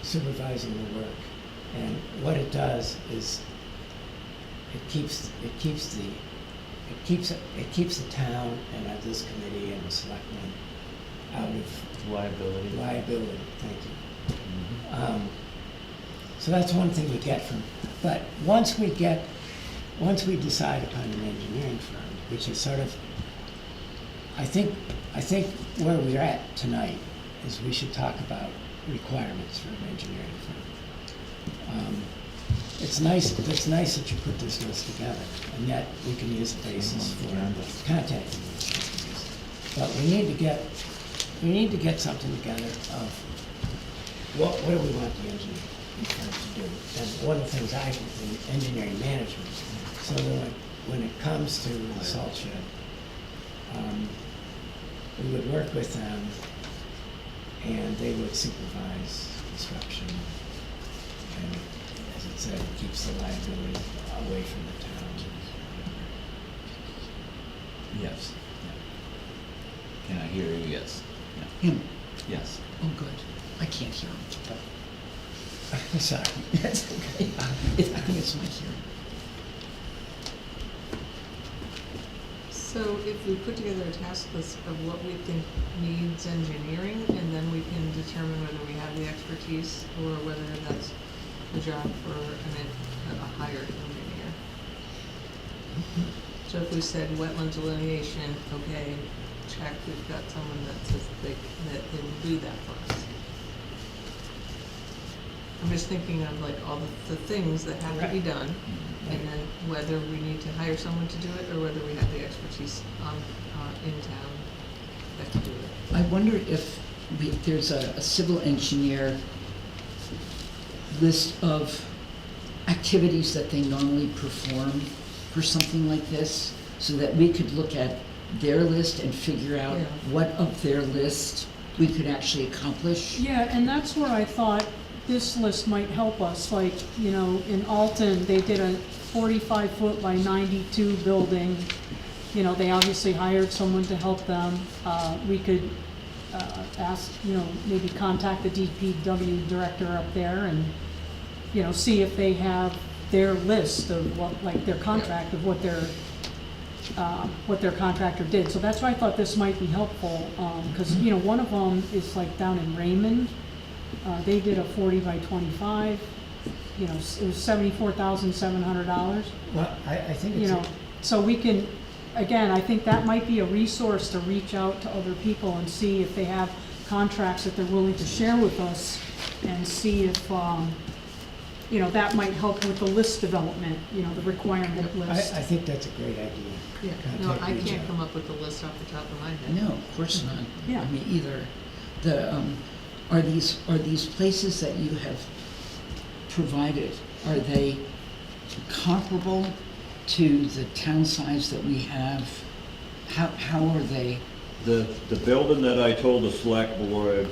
supervising the work. And what it does is it keeps the town and this committee and the selectmen out of Liability. liability. Thank you. So that's one thing we get from, but once we decide upon an engineering firm, which is sort of, I think where we're at tonight is we should talk about requirements for an engineering firm. It's nice that you put this list together, and yet we can use a basis for contacting these companies. But we need to get something together of what do we want the engineering firm to do. And one of the things I think in engineering management, so when it comes to the salt shed, we would work with them, and they would supervise construction. And as it said, it keeps the liability away from the town. Yes. Can I hear you? Yes. Yeah. Him. Yes. Oh, good. I can't hear him. Sorry. That's okay. I think it's my hearing. So if we put together a task list of what we think needs engineering, and then we can determine whether we have the expertise or whether that's a job for a hired engineer. So if we said wetland delineation, okay, check, we've got someone that says that they will do that for us. I'm just thinking of like all the things that have to be done, and then whether we need to hire someone to do it or whether we have the expertise in town that can do it. I wonder if there's a civil engineer list of activities that they normally perform for something like this, so that we could look at their list and figure out what of their list we could actually accomplish. Yeah, and that's where I thought this list might help us. Like, in Alton, they did a 45-foot by 92 building. They obviously hired someone to help them. We could ask, maybe contact the DPW director up there and, see if they have their list of what, like their contract of what their contractor did. So that's why I thought this might be helpful, because, one of them is like down in Raymond. They did a 40 by 25, it was $74,700. Well, I think it's, So we can, again, I think that might be a resource to reach out to other people and see if they have contracts that they're willing to share with us and see if, you know, that might help with the list development, you know, the requirement I list. think that's a great idea. Yeah, no, Contact I Reach can't out. come up with the list off the top of my head. No, of course not. Yeah. I mean, either. Are these places that you have provided, are they comparable to the town size that we have? How are they? The building that I told the select board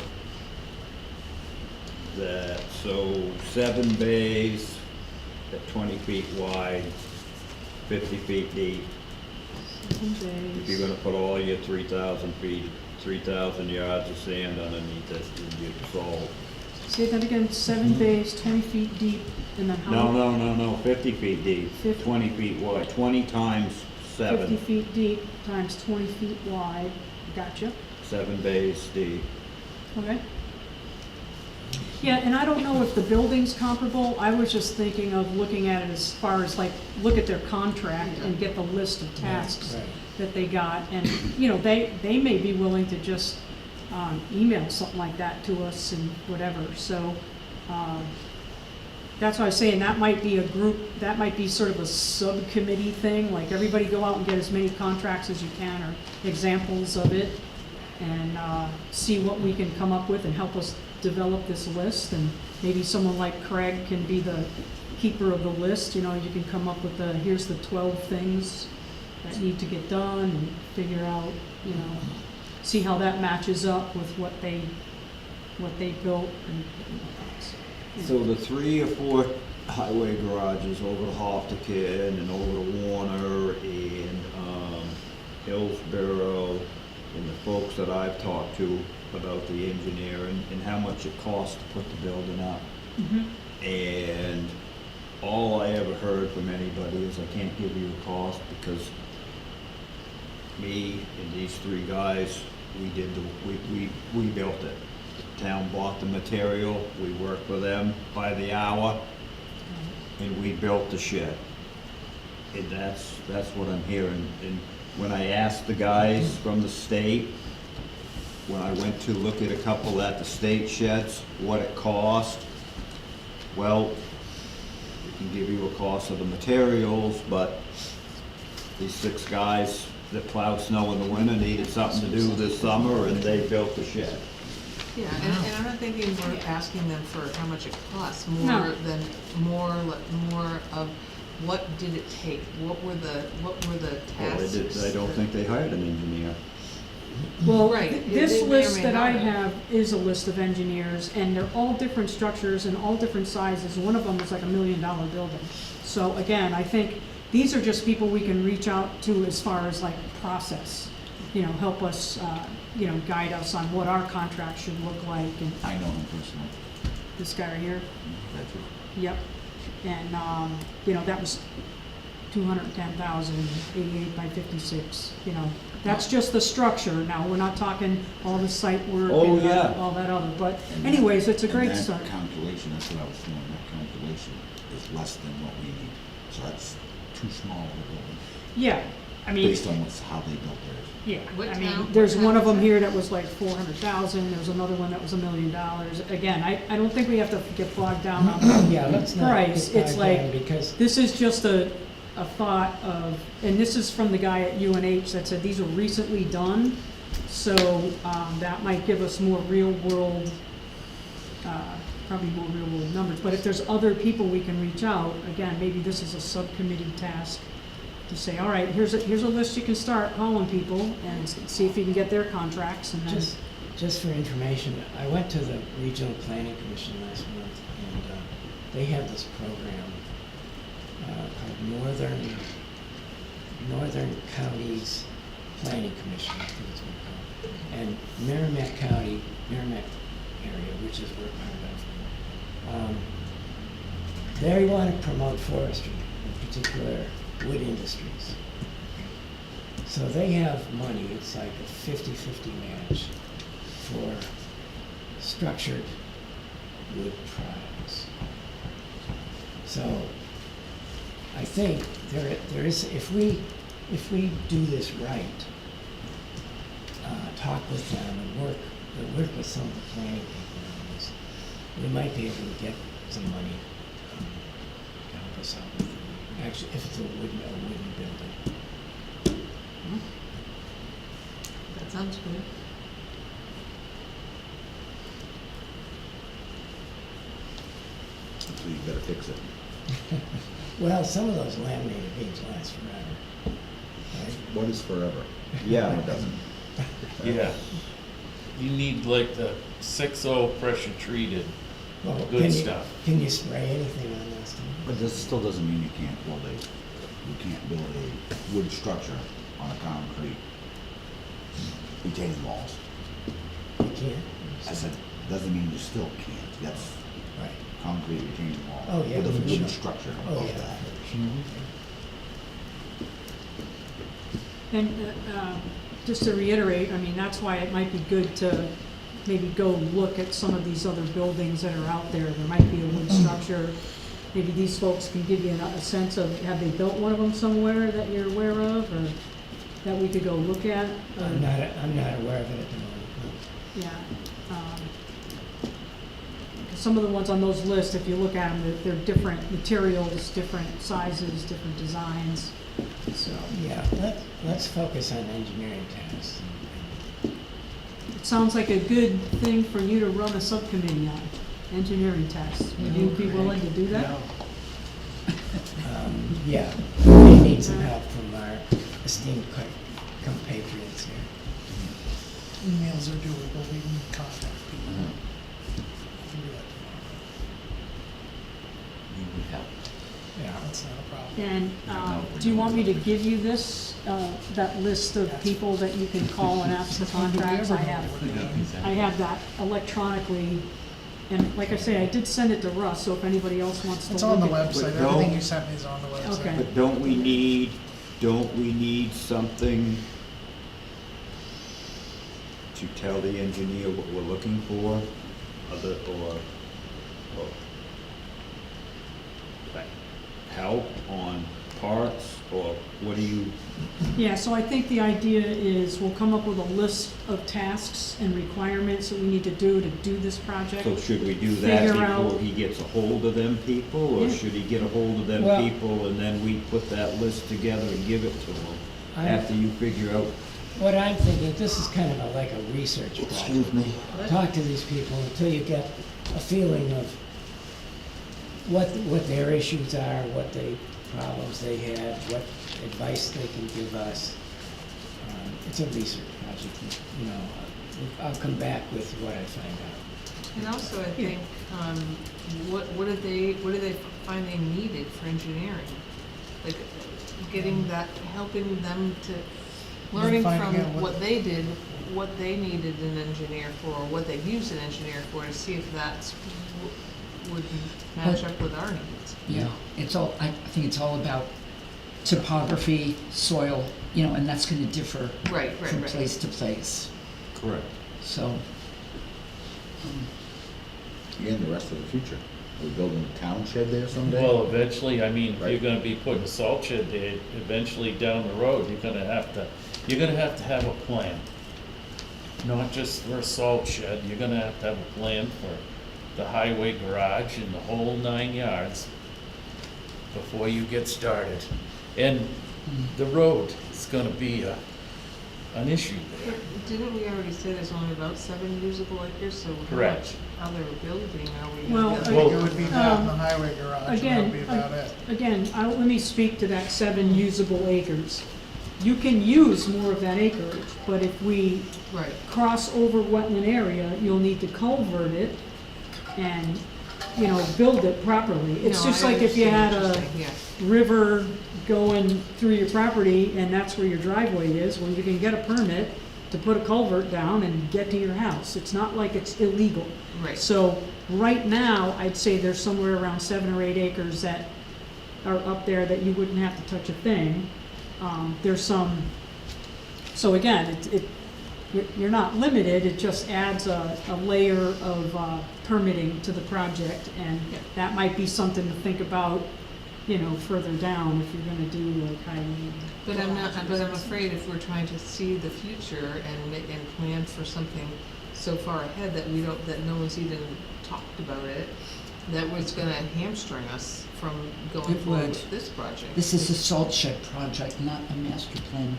that, so 7 bays at 20 feet wide, 50 feet deep. If you're gonna put all your 3,000 feet, 3,000 yards of sand underneath it, it's all, Say that again, 7 bays, 20 feet deep, and then how? no, 50 feet deep, 50. 20 feet wide, 20 times 50 7, feet deep times 20 feet wide, gotcha, 7 bays deep. okay. Yeah, and I don't know if the building's comparable, I was just thinking of looking at it as far as like, look at their contract and get the list of tasks Right. that they got, and, you know, they may be willing to just, email something like that to us and whatever, so, that's why I was saying that might be a group, that might be sort of a subcommittee thing, like everybody go out and get as many contracts as you can or examples of it and see what we can come up with and help us develop this list, and maybe someone like Craig can be the keeper of the list, you know, you can come up with the, here's the 12 things that need to get done and figure out, you know, see how that matches up with what they built and So the 3 or 4 highway garages over to Hopkinton and over to Warner and Hillsborough, and the folks that I've talked to about the engineering and how much it costs to put the building up. And all I ever heard from anybody is I can't give you a cost because me and these 3 guys, we built it. Town bought the material, we worked with them by the hour, and we built the shed. And that's what I'm hearing. And when I asked the guys from the state, when I went to look at a couple at the state sheds, what it cost, well, we can give you a cost of the materials, but these 6 guys that plowed snow in the winter needed something to do this summer, and they built the shed. Yeah, and I'm not thinking we're asking them for how much it costs, No. more of what did it take? What were the Well, tasks? I don't think they hired an engineer. Well, Right. this They may or list may that I not have. have is a list of engineers, and they're all different structures and all different sizes. One of them is like $1 million building. So again, I think these are just people we can reach out to as far as like process, you know, help us, you know, guide us on what our contract should look like, and I know him personally. this guy right here, That's it. yep. And, you know, that was 210,000, 88 by 56, you know. That's just the structure. Now, we're not talking all the site work Oh, and yeah. all that other, but anyways, it's a And great that start. calculation, that's what I was doing, that calculation is less than what we need. So that's too small of a building, Yeah, I mean, based on how they built theirs. yeah, What I mean, town- there's what one of town them is here that was like 400,000, there's another one that was $1 million. Again, I don't think we have to get bogged down on Yeah, let's not. price, get it's bogged like, down Because, this is just a thought of, and this is from the guy at UNH that said these were recently done, so, that might give us more real world, probably more real world numbers, but if there's other people we can reach out, again, maybe this is a subcommittee task to say, all right, here's a list you can start calling people and see if you can get their contracts, and then, just for information, I went to the Regional Planning Commission last month, and they have this program called Northern Counties Planning Commission, I think it's what it's called. And Merrimack County, Merrimack area, which is where part of, they want to promote forestry, in particular wood industries. So they have money, it's like a 50-50 match for structured wood products. So I think there is, if we do this right, talk with them and work with some of the planning people on this, we might be able to get some money to help us out with it. Actually, if it's a wooden building. That sounds good. So you better fix it. Well, some of those laminated beams last forever, right? What is forever? Yeah, it doesn't. Yeah. You need like the 6.0 pressure treated, Well, good stuff. Can you spray anything on those things? But this still doesn't mean you can't build a wood structure on a concrete retaining walls. You can't? I said, doesn't mean you still can't. That's Right. concrete retaining wall. Oh, yeah, With a for wooden sure. structure Oh, above yeah. that. And just to reiterate, I mean, that's why it might be good to maybe go look at some of these other buildings that are out there. There might be a wood structure. Maybe these folks can give you a sense of, have they built one of them somewhere that you're aware of, or that we could go look at? I'm not aware of it at the moment, no. Yeah. Some of the ones on those lists, if you look at them, they're different materials, different sizes, different designs, so. Yeah, let's focus on engineering tasks. It sounds like a good thing for you to run a subcommittee on, engineering tests. Would you be willing to do that? Yeah, we need some help from our esteemed compatriots here. Emails are doable, we can contact people. Mm-hmm. We can do that You would help. tomorrow. Yeah, that's not a problem. And do you want me to give you this, that list of people that you can call and ask for contracts? I have that electronically, and like I say, I did send it to Russ, so if anybody else wants to It's look on the at. website, But everything don't- you sent me is on the website. Okay. But don't we need something to tell the engineer what we're looking for? Or like help on parts, or what do you, Yeah, so I think the idea is we'll come up with a list of tasks and requirements that we need to do this project. so should we do that Figure out- before he gets a hold of them people? Or Yeah. should he get a hold of them Well- people and then we put that list together and give it to him? I- After you figure out, What I'm thinking, this is kind of like a research project. Excuse me. Talk to these people until you get a feeling of what their issues are, what problems they had, what advice they can give us. It's a research project, you know. I'll come back with what I find out. And also, I think, what do they find they needed for engineering? Like, getting that, helping them to, learning from finding out what they did, what they needed an engineer for, or what they used an engineer for, to see if that's, would match up with our needs. Yeah, it's all, I think it's all about topography, soil, you know, and that's gonna differ Right, from place to place, correct. so. Again, the rest of the future. Are we building a town shed there someday? Well, eventually, I mean, if you're Right. gonna be putting a salt shed there, eventually down the road, you're gonna have to have a plan. Not just for a salt shed, you're gonna have to have a plan for the highway garage and the whole 9 yards before you get started. And the road is gonna be an issue there. But didn't we already say there's only about 7 usable acres, so how Correct. much other building are we Well, gonna I build? think it would be that in the highway garage, and that Again, would be about it. let me speak to that 7 usable acres. You can use more of that acreage, but if we Right. cross over wetland area, you'll need to culvert it and, you know, build it properly. It's No, just I like if you had understand what a you're saying, yeah. river going through your property and that's where your driveway is, well, you can get a permit to put a culvert down and get to your house. It's not like it's illegal. Right. So, right now, I'd say there's somewhere around 7 or 8 acres that are up there that you wouldn't have to touch a thing. There's some, so again, you're not limited, it just adds a layer of permitting to the project, and that might be something to think about, you know, further down if you're gonna do like highway. But I'm afraid if we're trying to see the future and plan for something so far ahead that that no one's even talked about it, that was gonna hamstring us from going It forward would. with this project. This is a salt shed project, not a master plan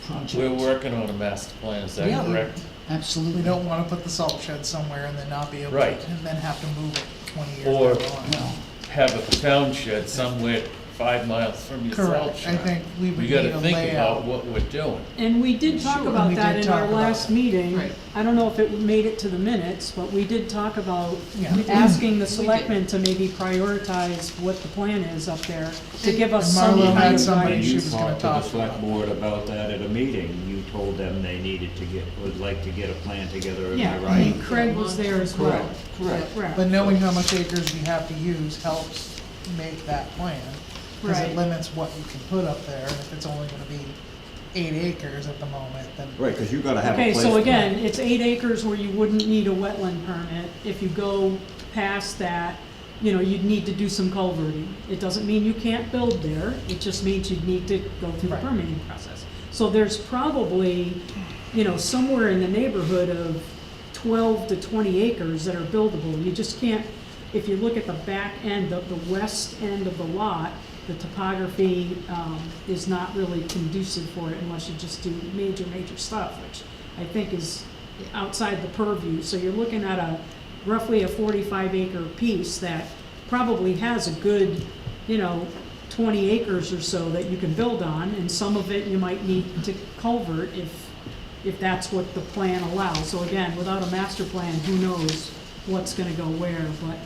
project. We're working on a master plan, is that Yeah. correct? Absolutely. We don't wanna put the salt shed somewhere and then not be able to, Right. and then have to move it 20 years Or- down the line. No. Have a town shed somewhere 5 miles from your salt Correct, I shed. think we would We need gotta a think about layout. what we're doing. And we did talk Sure, about we that did in our talk about last that. meeting. Right. I don't know if it made it to the minutes, but we did talk about Yeah. asking the did. selectmen to maybe prioritize what the plan is up there, to give us And some Marlo had kind of somebody guidance. she You was gonna talked to the talk select about. board about that at a meeting. You told them they needed to would like to get a plan together, am Yeah, I I right? mean, Craig was there as well. Correct. Correct. But knowing how much acres we have to use helps make that plan. Because Right. it limits what you can put up there, and if it's only gonna be 8 acres at the moment, then. Right, because you gotta have a Okay, place. so to- again, it's 8 acres where you wouldn't need a wetland permit. If you go past that, you know, you'd need to do some culverting. It doesn't mean you can't build there, it just means you'd need to go through the Right. permitting process. So there's probably, you know, somewhere in the neighborhood of 12 to 20 acres that are buildable. You just can't, if you look at the back end, the west end of the lot, the topography is not really conducive for it unless you just do major stuff, which I think is outside the purview. So you're looking at roughly a 45 acre piece that probably has a good, you know, 20 acres or so that you can build on, and some of it you might need to culvert if that's what the plan allows. So again, without a master plan, who knows what's gonna go where, but,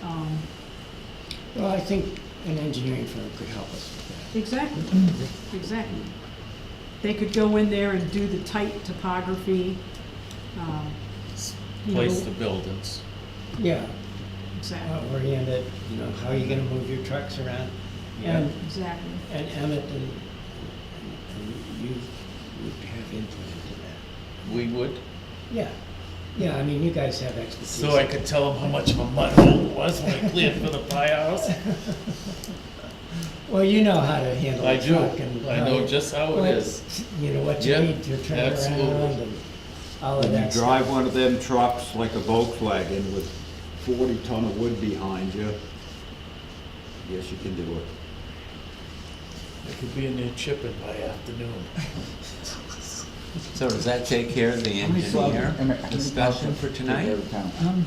Well, I think an engineering firm could help us with exactly, exactly. They could go in there and do the tight topography, you know, Place the buildings. that. Yeah, exactly, orient it, you know, how are you gonna move your trucks around? And, exactly. and Emmett and you would have input into that. We would, Yeah, yeah, I mean, you guys have expertise. so I could tell them how much of a mud hole it was when I cleared for the firehouse. Well, you know how to handle I a do. truck and. I how know you- just how it what- is. You know, what you Yep, need to turn absolutely. around and all of When you that stuff. drive one of them trucks like a Volkswagen with 40 ton of wood behind you, yes, you can do it. I could be in there chipping by afternoon. So does that take care of the engineer discussion for tonight?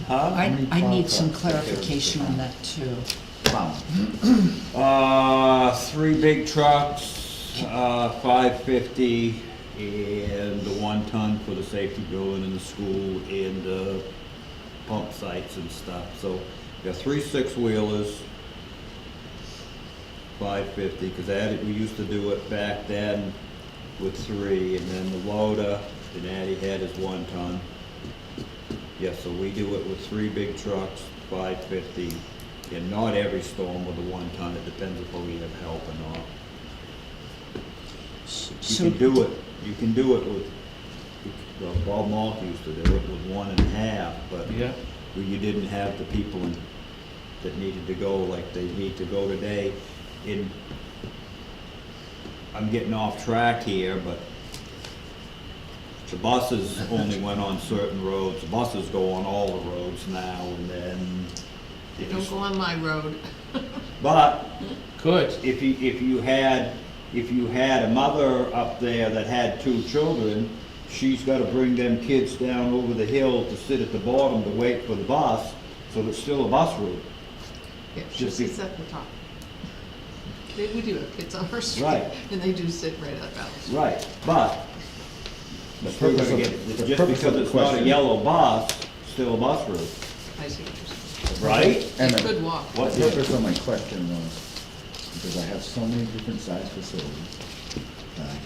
Huh? I need some clarification on that too. 3 big trucks, 550, and the 1 ton for the safety building in the school and the pump sites and stuff. So we got 3 6-wheelers, 550, because we used to do it back then with 3, and then the loader that Addie had is 1 ton. Yeah, so we do it with 3 big trucks, 550, and not every storm with a 1 ton, it depends if we have help or not. So You can do it with, well, Bob Malk used to do it with 1.5, but Yeah, you didn't have the people that needed to go like they need to go today. I'm getting off track here, but the buses only went on certain roads. The buses go on all the roads now, and then They don't go on my road. but good. if you had a mother up there that had 2 children, she's gotta bring them kids down over the hill to sit at the bottom to wait for the bus, so there's still a bus route. Yeah, she Just be- sits at the top. We do have kids on our street, Right. and they do sit right at Valley Street. Right, but The still purpose gotta of- get, the just purpose because of the it's not a question- yellow bus, still a bus route, I see what you're saying. right? They Emmett, could walk. What- the purpose of my question was, because I have so many different size facilities, that I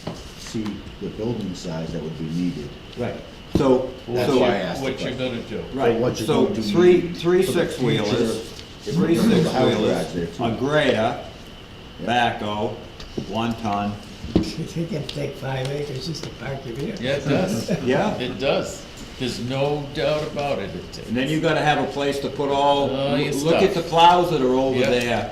can see the building size that would be needed. Right, so, That's so. why I asked the What you're question. gonna do. Right, what you're so going to three need three for the 6-wheelers, future. 3 If we're gonna build a house garage 6-wheelers, there, too. a grader, backhoe, 1 ton, It can take 5 acres just to park your vehicle. Yeah, it does. yeah. It does. There's no doubt about it. And then you gotta have a place to put all, Oh, your look at the stuff. plows that are over Yep. there,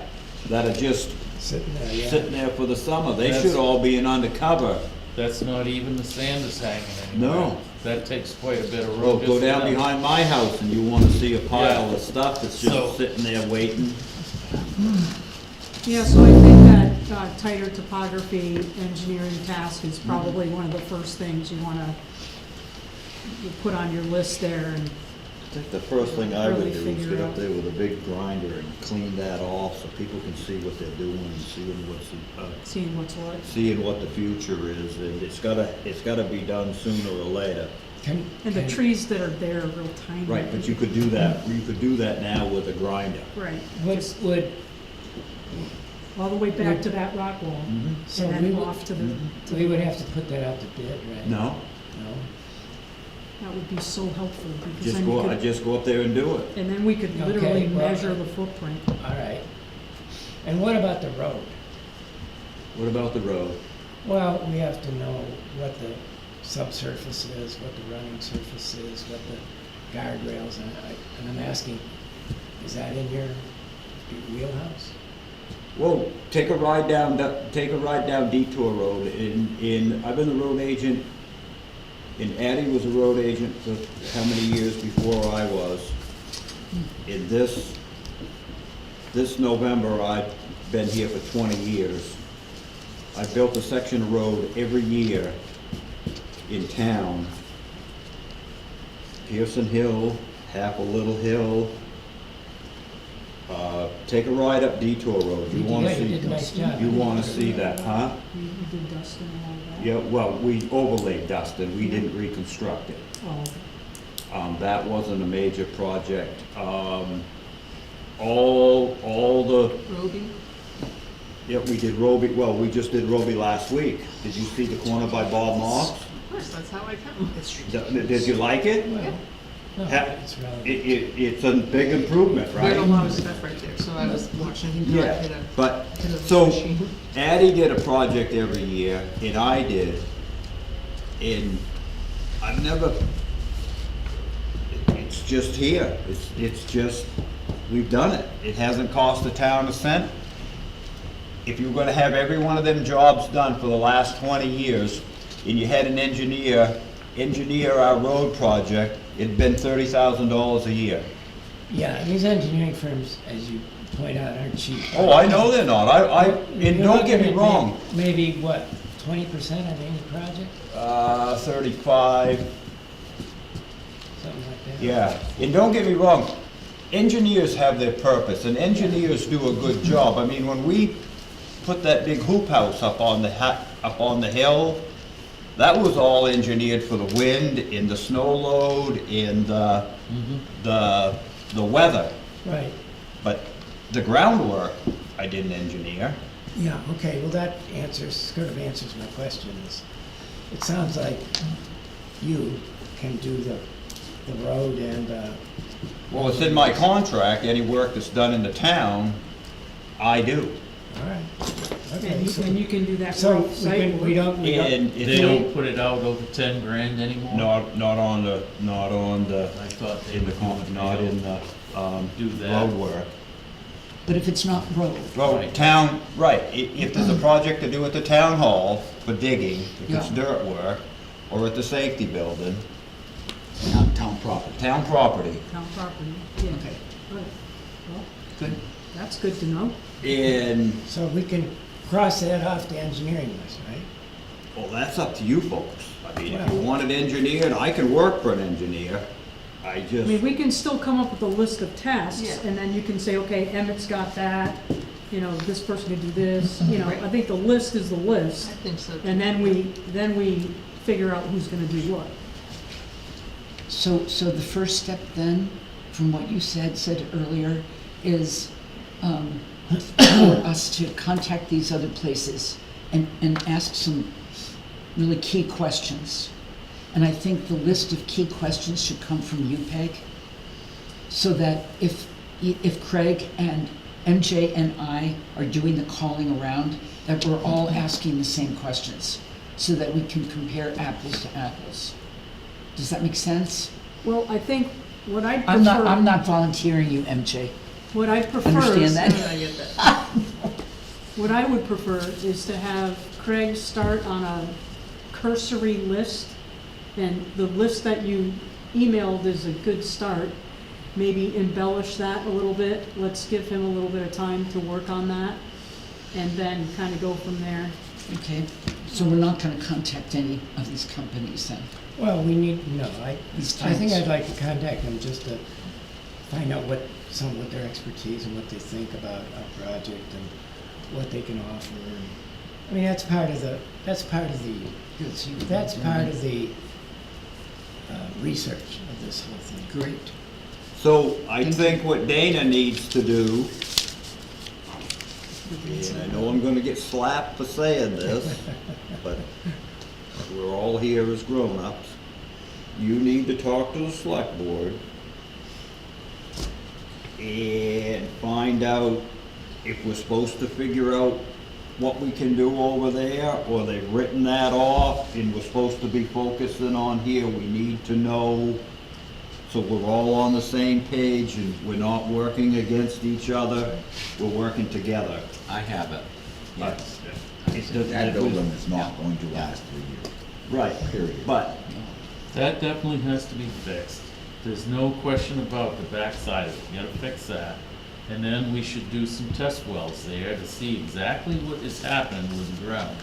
that are just Sitting there, yeah. sitting there for the summer, they That's- should all be in undercover. That's not even the sand is hanging anymore. No, That takes quite a bit of Well, road. go just for down that. behind my house and you wanna see a pile Yeah. of stuff that's So- just sitting there waiting. Yeah, so I think that tighter topography engineering task is probably one of the first things you wanna you put on your list there, and I think the first thing I would Really do is figure get out. up there with a big grinder and clean that off so people can see what they're doing and seeing what's what. seeing what the future is. And it's gotta be done sooner or later. Can- And the can- trees that are there are real tiny. Right, but you could do that now with a grinder. Right, Would, all the way back to that rock wall, so and we then would, off to the, we would have to put that out to bid, right? No, No? that would be so helpful, because just then you go, I could, just go up there and do it. and then we could Okay, literally well, measure the footprint. All right. And what about the road? What about the road? Well, we have to know what the subsurface is, what the running surface is, what the guardrails, and I'm asking, is that in your wheelhouse? Well, take a ride down Detour Road. I've been the road agent, and Addie was a road agent for how many years before I was. In this November, I've been here for 20 years. I built a section of road every year in town. Pearson Hill, half a Little Hill. Take a ride up Detour Road. You wanna Yeah, you see, did a nice job. you wanna see that, huh? We did Dustin and all that. Yeah, well, we overlaid Dustin, we didn't reconstruct it. Oh, That wasn't a major project. All the, Roby? yeah, we did Roby, well, we just did Roby last week. Did you see the corner by Bob Moss? Of course, that's how I come. Did you like it? Well, no, Ha- it's relevant. It's a big improvement, There's a right? lot of stuff right there, so I was watching him do Yeah, it. but, hit a so, machine. Addie did a project every year, and I did, and I've never, it's just here, it's just, we've done it. It hasn't cost the town a cent. If you were gonna have every one of them jobs done for the last 20 years, and you had an engineer our road project, it'd been $30,000 a year. Yeah, these engineering firms, as you point out, aren't cheap. Oh, I know they're not, and You're don't get me looking at wrong, Maybe, what, 20% of any project? 35, Something like that? yeah. And don't get me wrong, engineers have their purpose, and engineers do a good job. I mean, when we put that big hoop house up on the hill, that was all engineered for the wind, and the snow load, and the weather. Right, But the groundwork, I didn't engineer. yeah, okay, well, that sort of answers my question. It sounds like you can do the road and, Well, it's in my contract, any work that's done in the town, I do. all right, okay. and you can do that So, rough site work. we don't, And They don't put it out over 10 grand anymore? not on the, I thought they in the, would not in the, do that. road work. But if it's not road, Well, Right. town, right, if there's a project to do at the town hall for digging, if it's Yeah. dirt work, or at the safety building, Not town property. town property. Town property, yeah. Okay. Good. Well, good. that's good to know. And, so we can cross that off the engineering list, right? well, that's up to you folks. I mean, if you Well- want it engineered, I can work for an engineer. I I just, mean, we can still come up with a list of tasks, Yeah. and then you can say, okay, Emmett's got that, you know, this person can do this, you know, Right. I think the list is the list. I think so too. And then we figure out who's gonna do what. So the first step then, from what you said earlier, is for us to contact these other places and ask some really key questions. And I think the list of key questions should come from you, Peg, so that if Craig and MJ and I are doing the calling around, that we're all asking the same questions, so that we can compare apples to apples. Does that make sense? Well, I think what I'd I'm prefer, not volunteering you, MJ. what I'd prefer Understand is, that? I get that. what I would prefer is to have Craig start on a cursory list And the list that you emailed is a good start. Maybe embellish that a little bit. Let's give him a little bit of time to work on that, and then kind of go from there. Okay, so we're not gonna contact any of these companies then? Well, we need, no, I These think towns. I'd like to contact them just to find out what their expertise and what they think about our project and what they can offer. And, I mean, that's part of the research of this whole thing. Great. So I think what Dana needs to do, and I know I'm gonna get slapped for saying this, but we're all here as grown-ups. You need to talk to the select board and find out if we're supposed to figure out what we can do over there, or they've written that off and we're supposed to be focusing on here. We need to know, so we're all on the same page and we're not working against each other, we're working together. I have it, yes. That building is not going to last 3 years. Right, Period. but That definitely has to be fixed. There's no question about the backside of it, you gotta fix that. And then we should do some test wells there to see exactly what is happening with the ground.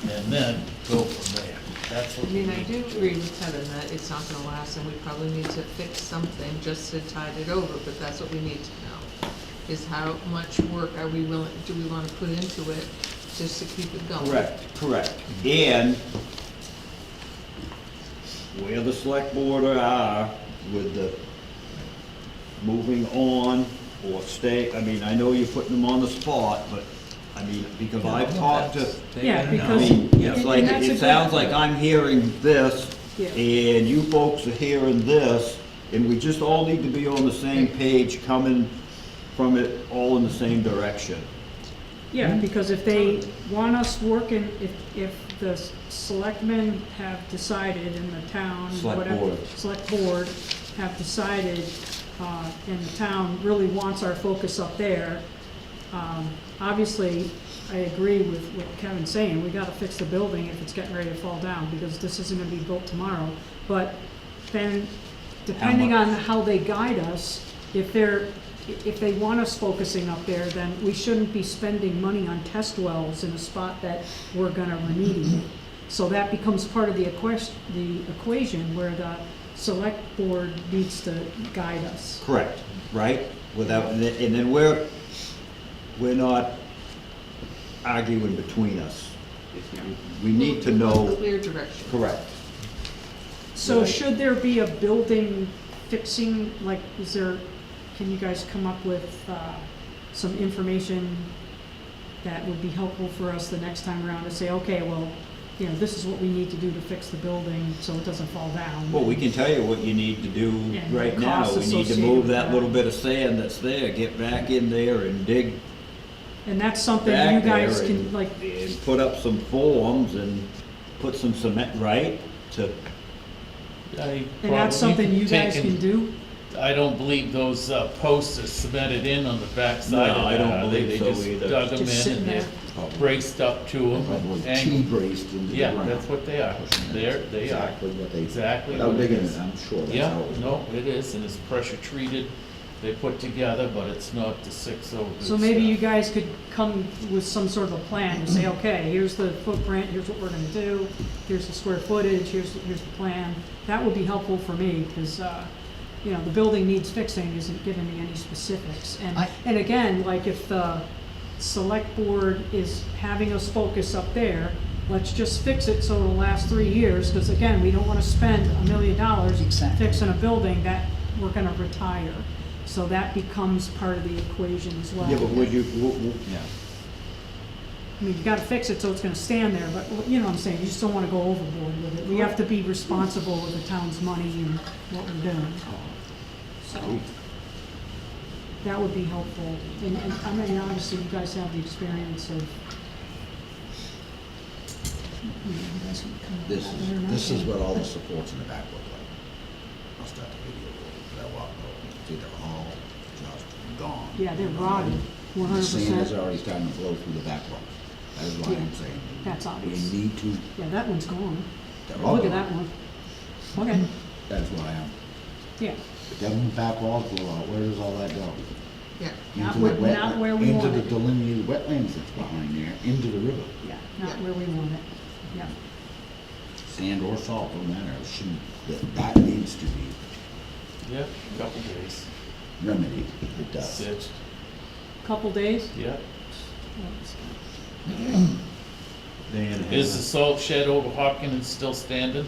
And then go from there. That's I what we mean, I need do to agree with Kevin that it's not gonna last, and we probably need to fix something just to tide it over, but that's what we need to know. Is how much work are we willing, do we wanna put into it just to keep it going? correct. And where the select board are with the moving on or stay, I mean, I know you're putting them on the spot, but, I mean, because I've talked to, Yeah, I because. mean, and- it's and like, that's a it good- sounds like I'm hearing this, Yeah. and you folks are hearing this, and we just all need to be on the same page, coming from it all in the same direction. Yeah, because if they want us working, if the selectmen have decided in the town, Select whatever. board. Select board have decided, and the town really wants our focus up there. Obviously, I agree with what Kevin's saying, we gotta fix the building if it's getting ready to fall down, because this isn't gonna be built tomorrow. But then, depending on how they guide us, if they want us focusing up there, then we shouldn't be spending money on test wells in a spot that we're gonna remediate. So that becomes part of the equation where the select board needs to guide us. Correct, right? Without, and then we're not arguing between us. We need to know, Clear direction. correct. So Right. should there be a building fixing, like, can you guys come up with some information that would be helpful for us the next time around to say, okay, well, you know, this is what we need to do to fix the building so it doesn't fall down? Well, we can tell you what you need to do Yeah, right the now. costs We need to associated move with that that. little bit of sand that's there, get back in there and dig And that's something you back there guys can, and, like, and put up some forms and put some cement, right? To, and that's something you guys can do? I don't believe those posts are cemented in on the backside No, of I don't that. believe They so just either. dug them Just in sitting and they're there. braced up to them. Probably and T-braced into the Yeah, ground. that's what they are. They are. Exactly what they. Exactly Without what it digging is. it, I'm sure that's Yeah, how it was. no, it is, and it's pressure treated, they put together, but it's not the 6/0 good So maybe stuff. you guys could come with some sort of a plan and say, okay, here's the footprint, here's what we're gonna do, here's the square footage, here's the plan. That would be helpful for me, because, you know, the building needs fixing isn't giving me any specifics. And again, like if the select board is having us focus up there, let's just fix it so it'll last 3 years, because again, we don't wanna spend $1 million Exactly. fixing a building that we're gonna retire. So that becomes part of the equation as well. yeah, but would you, Yeah. I mean, you gotta fix it so it's gonna stand there, but, you know what I'm saying, you just don't wanna go overboard with it. We have to be responsible with the town's money and what we're doing. So, that would be helpful. And, I mean, obviously, you guys have the experience of, you know, you guys can come up This with it or not. this is what all the supports in the back look like. I'll start the video with that walk over. See, they're all just gone. Yeah, they're rotted, The sand is 100%. already starting to flow through the back wall. That is why I'm saying. That's obvious. We need to, Yeah, that one's gone. they're all Look at gone. that one. Okay, That's why I'm, yeah, if them back walls blow out, where does all that go? Yeah, Not Into the where- not wetland- where we want Into it. the delineated wetlands that's behind there, into the river. yeah, not Yeah. where we want it, yeah. Sand or salt, don't matter, it shouldn't, that needs to be Yeah, couple days. remedied, it does. Sitched, Couple days? yeah. Dan Is the has, salt shed over Hopkins still standing?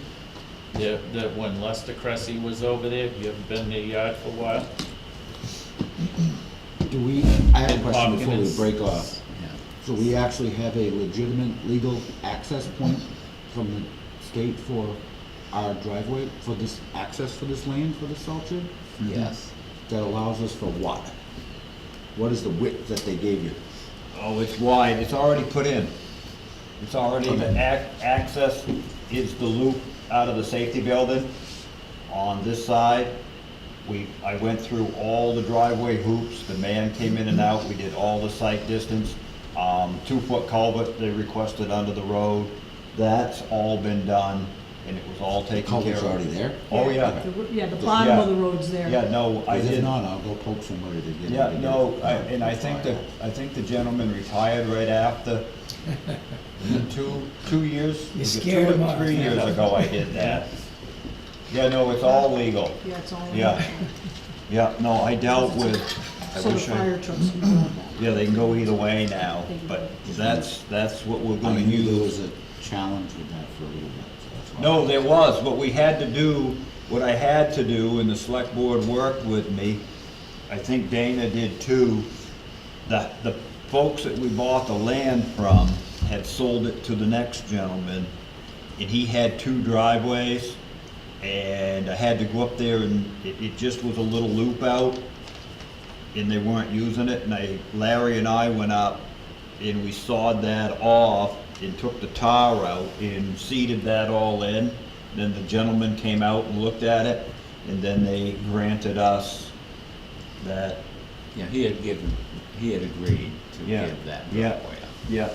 The when Lester Cressy was over there, you haven't been in their yard for a while? Do we, I have a And question before we Hopkins. break off. So we actually have a legitimate legal access point from the state for our driveway, for this access for this land, for the salt shed? Yes. That allows us for what? What is the width that they gave you? oh, it's wide, it's already put in. It's already, the access is the loop out of the safety building. On this side, I went through all the driveway hoops, the man came in and out, we did all the sight distance. 2-foot culvert they requested under the road, that's all been done, and it was all taken care of. Culvert's already there? Oh, yeah. Yeah, the bottom of the road's there. Yeah, no, I If did. not, I'll go poke somebody to get it. Yeah, no, and I think the gentleman retired right after, 2 years? You was it scared 2 him or off. 3 years ago I did that. Yeah, no, it's all legal. Yeah, it's all. Yeah. Yeah, no, I dealt with, I So the wish fire I, trucks can go on that. yeah, they can go either way now, but that's what we're I gonna knew there use. was a challenge with that for a little bit, so that's why. No, there was, what we had to do, what I had to do, and the select board worked with me, I think Dana did too, the folks that we bought the land from had sold it to the next gentleman, and he had 2 driveways, and I had to go up there and it just was a little loop out, and they weren't using it, and Larry and I went up, and we sawed that off, and took the tar out, and seeded that all in. Then the gentleman came out and looked at it, and then they granted us that, Yeah, he had agreed to yeah, give that yeah, driveway up, yeah,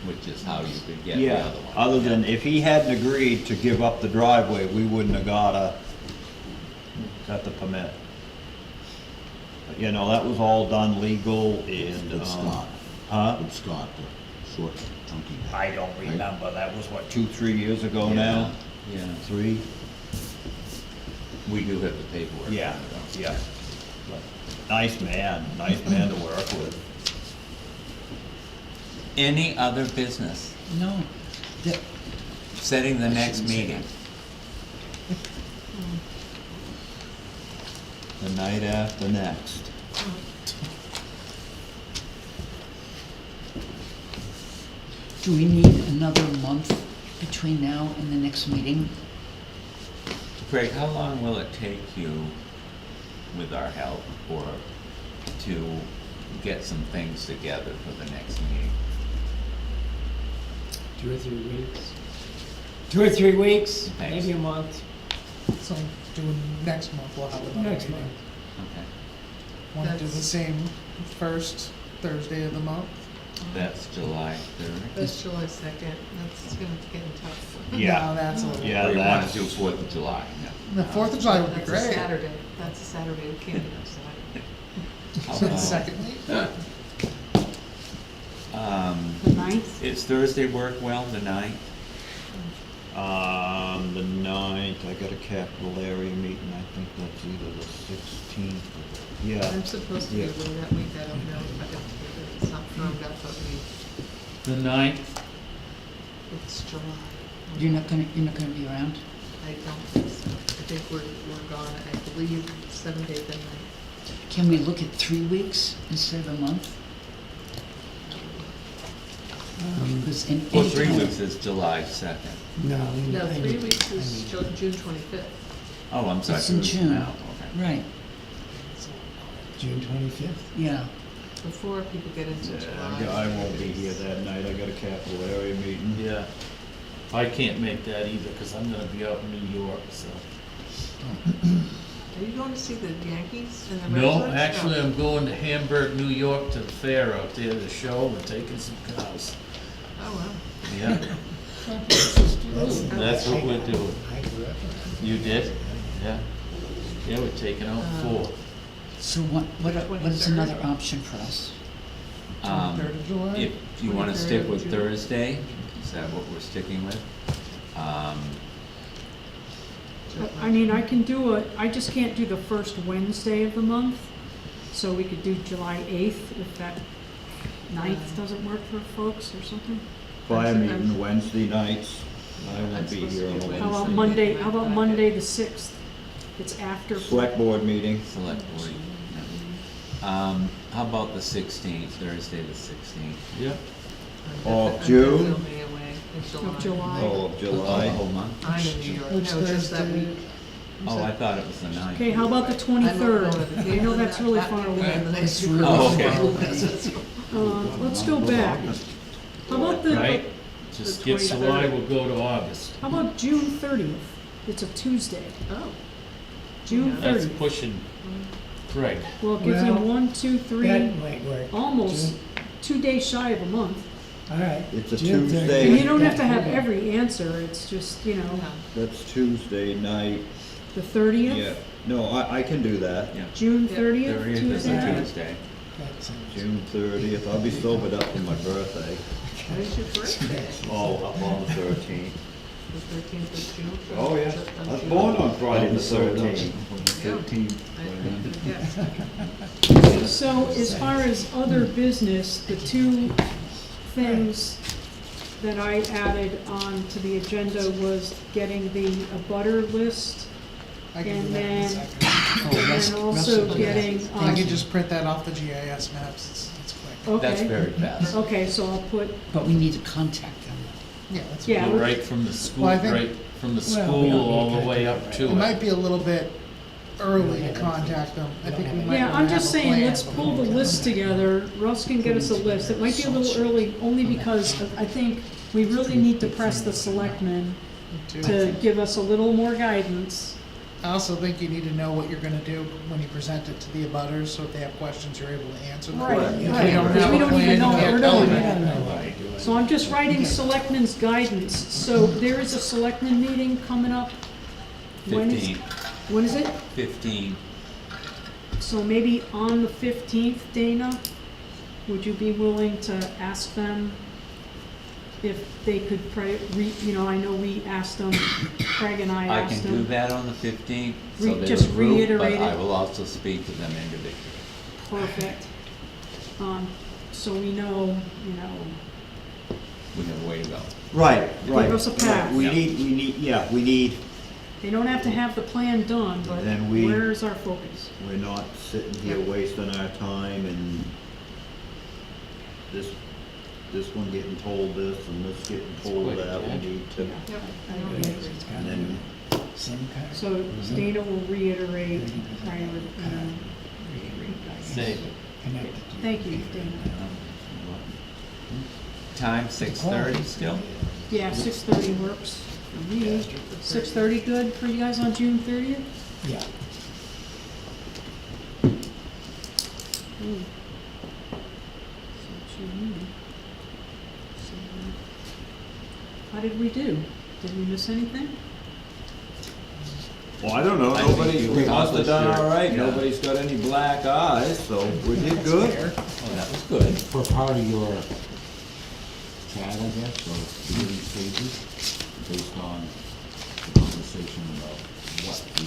which is how you could get the yeah. other one. Other than, if he hadn't agreed to give up the driveway, we wouldn't have got the permit. But, you know, that was all done legal and, With Scott, huh? with Scott, the short, chunky guy. I don't remember, that was what, 2-3 years ago now? Yeah, 3? we do have the paperwork. Yeah, on it, though. yeah. Nice man to work with. Any other business? No, the, Setting the next meeting. The night after next. do we need another month between now and the next meeting? Craig, how long will it take you, with our help, or to get some things together for the next meeting? 2 or 3 weeks. 2 or 3 weeks, Thanks. maybe a month. So doing next month, we'll have another Next meeting. month. Okay, Want to do the That's- same first Thursday of the month? that's July 3rd. that's July 2nd, that's gonna get tough. Yeah. No, that's a little. Yeah, Or you wanna that's- do 4th of July? The 4th of July would be That's a great. Saturday, that's a Saturday, we can't do that Saturday. How So the about, second week? The 9th? Is Thursday work well, the 9th? The 9th, I got a capital area meeting, I think that's either the 16th or, yeah. I'm supposed to be Yeah. away that week, I don't know if it's not firmed up, but The 9th, it's July. You're not gonna be around? I don't think so, I think we're gone, I believe 7th, 8th, and 9th. Can we look at 3 weeks instead of a month? Because in Well, any 3 time- weeks is July 2nd. No. No, I 3 mean- weeks I is mean, June 25th. Oh, I'm sorry. It's in it's June. now, okay. Right, June 25th. yeah. Before people get into July. Yeah, I won't be here that night, I got a capital area meeting. yeah. I can't make that either, because I'm gonna be out in New York, so. Are you going to see the Yankees and the Red No, Sox? actually, I'm going to Hamburg, New York, to the fair out there, the show, and taking some cows. Oh, wow. Yeah, That's that's what we're doing. I grew up in You did? Yeah. Yeah, we're taking out 4. So what is 23rd. another option for us? 23rd of July? If you wanna 23rd stick of with June. Thursday, is that what we're sticking with? I mean, I can do I just can't do the first Wednesday of the month, so we could do July 8th if that 9th doesn't work for folks or something. Fire meeting Wednesday nights, I I'm won't be supposed to here on do the How about Wednesday. Monday, how about Monday the 6th? It's after. Select board meeting, Select board. How about the 16th, Thursday the 16th? Yeah. Of June? I'm definitely away in Of July. oh, of The July. whole month? I'm in New York, Which no, just that Thursday? week. Oh, I thought it was the 9th. Okay, how about the I'm not 23rd? going I know that's really far away. It's really Oh, okay. Let's go back. How about Right? the, Just The get July, 23rd. we'll go to August. how about June 30th? It's a Tuesday. Oh, June That's 30th. pushing Craig. Well, it gives Well, him 1, 2, 3, That might work. almost June- 2 days shy of a month. All right. It's a June 30th. Tuesday. And you don't have to have Okay. every answer, it's just, you know, yeah. That's Tuesday night, the 30th? yeah, no, I can do that, Yeah. June Yeah. 30th, 30th is Tuesday a night? Tuesday. That sounds- June 30th, I'll be sobered up for my birthday. When is your birthday? Oh, up on the 13th. The 13th of June? Oh, yeah, I was born on Friday the 13th. Yeah. So as far as other business, the two things that I added on to the agenda was getting the abutter list I can do and that in a then, second. and then also getting, I can just print that off the GIS maps, it's quick. That's okay. very fast. Okay, so I'll put, But we need to contact them. Yeah, that's yeah, Go right from the school, Well, I think- right from the Well, we school don't all need the way to up do to It might it. be a little bit early to contact them. I think we might yeah, wanna I'm have just a saying, plan let's before pull the we list together. Russ can get us a list. It might be a little early, only because I think we really need to press the selectmen do. to give us a little more guidance. I also think you need to know what you're gonna do when you present it to the abutters, so if they have questions, you're able to answer them. Right, If right, you don't because have we a don't even plan, know you what can't we're tell doing. them. I don't know what I do. So I'm just writing selectmen's guidance. So there is a selectmen meeting coming up. When is- 15, When is it? 15. So maybe on the 15th, Dana, would you be willing to ask them if they could, you know, I know we asked them, Craig and I I asked can them. do that on the 15th, so Re- they're just a group, but reiterate I it. will also speak to them individually. Perfect. So we know, you know, We have a way to go. Right, right. Give us a path. Right. We Yeah. need, they don't have to have the plan done, but Then we- where's our focus? we're not sitting here wasting our time and this one getting told this and this getting told quick, that, yeah. we need to, Yep. It's got and then, SIM card. So Dana will reiterate prior, Save it. Connected to. thank you, Dana. Time, 6:30 still? Yeah, 6:30 works for me. 6:30 good for you guys on June 30th? Yeah. Ooh. So June. How did we do? Did we miss anything? well, I don't know, I think nobody, you we must have done accomplished all right, your- yeah. nobody's got any black eyes, so we did good. Oh, that was good. For part of your chat, I guess, or beginning stages, based on the conversation about what we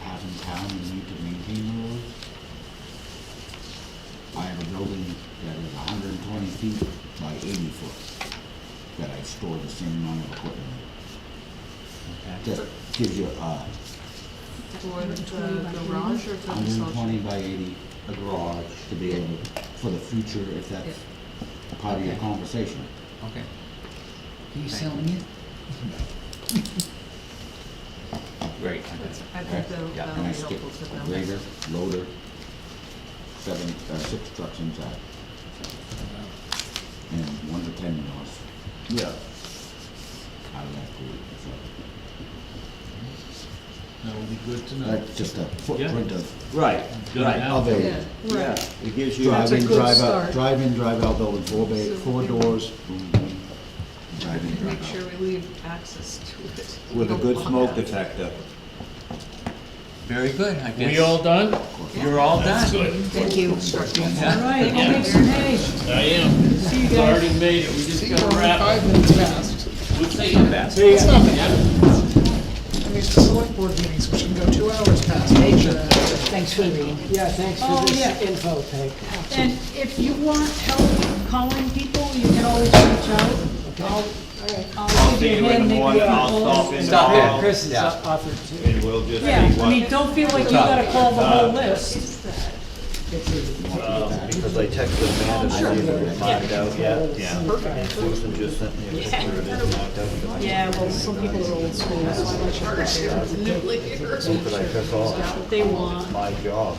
have in town and need to maintain the roads. I have a building that is 120 feet by 80 foot, that I store the same amount of equipment in. Just gives you For the garage or for the social? 120 by 80, a garage, to be able to, for the future, if that's part of your Okay. conversation. Okay. Are you selling it? Great. I think that'll Yeah, And I be stick helpful to a them. grader, loader, 6 trucks inside, and 1 to 10 yards Yeah. out of that group, so. That would be good to know. That's just a footprint of, Right, Good right. now. of a Yeah. Yeah, Right. it gives you. That's drive a in, good drive start. out, drive in, drive out building, 4 So- doors, boom, boom, Make sure we leave access to it. With a good smoke detector. Very good, I guess. We all done? You're all That's done. good. Thank you. All right, go make some hay. I am. See you It's guys. already made it, we just See, we're gotta only wrap 5 it. minutes past. We'll see you, Beth. It's not bad. I mean, it's the select board meetings, which can go 2 hours past. Thanks for reading. Yeah, thanks Oh, for yeah. this info, Peg. And if you want help calling people, you can always reach out. I'll See give you you a in hand, the maybe morning, a I'll call. stop in Stop in. tomorrow, Chris has Yeah. offered to. and we'll just Yeah, see I mean, what, don't feel like you gotta call the whole list. because I texted Amanda, she didn't find out yet. Yeah. And Susan just sent me a picture, it isn't knocked out. Yeah, well, some people are old school, so I'm not sure what Who could I piss off? they want. My job.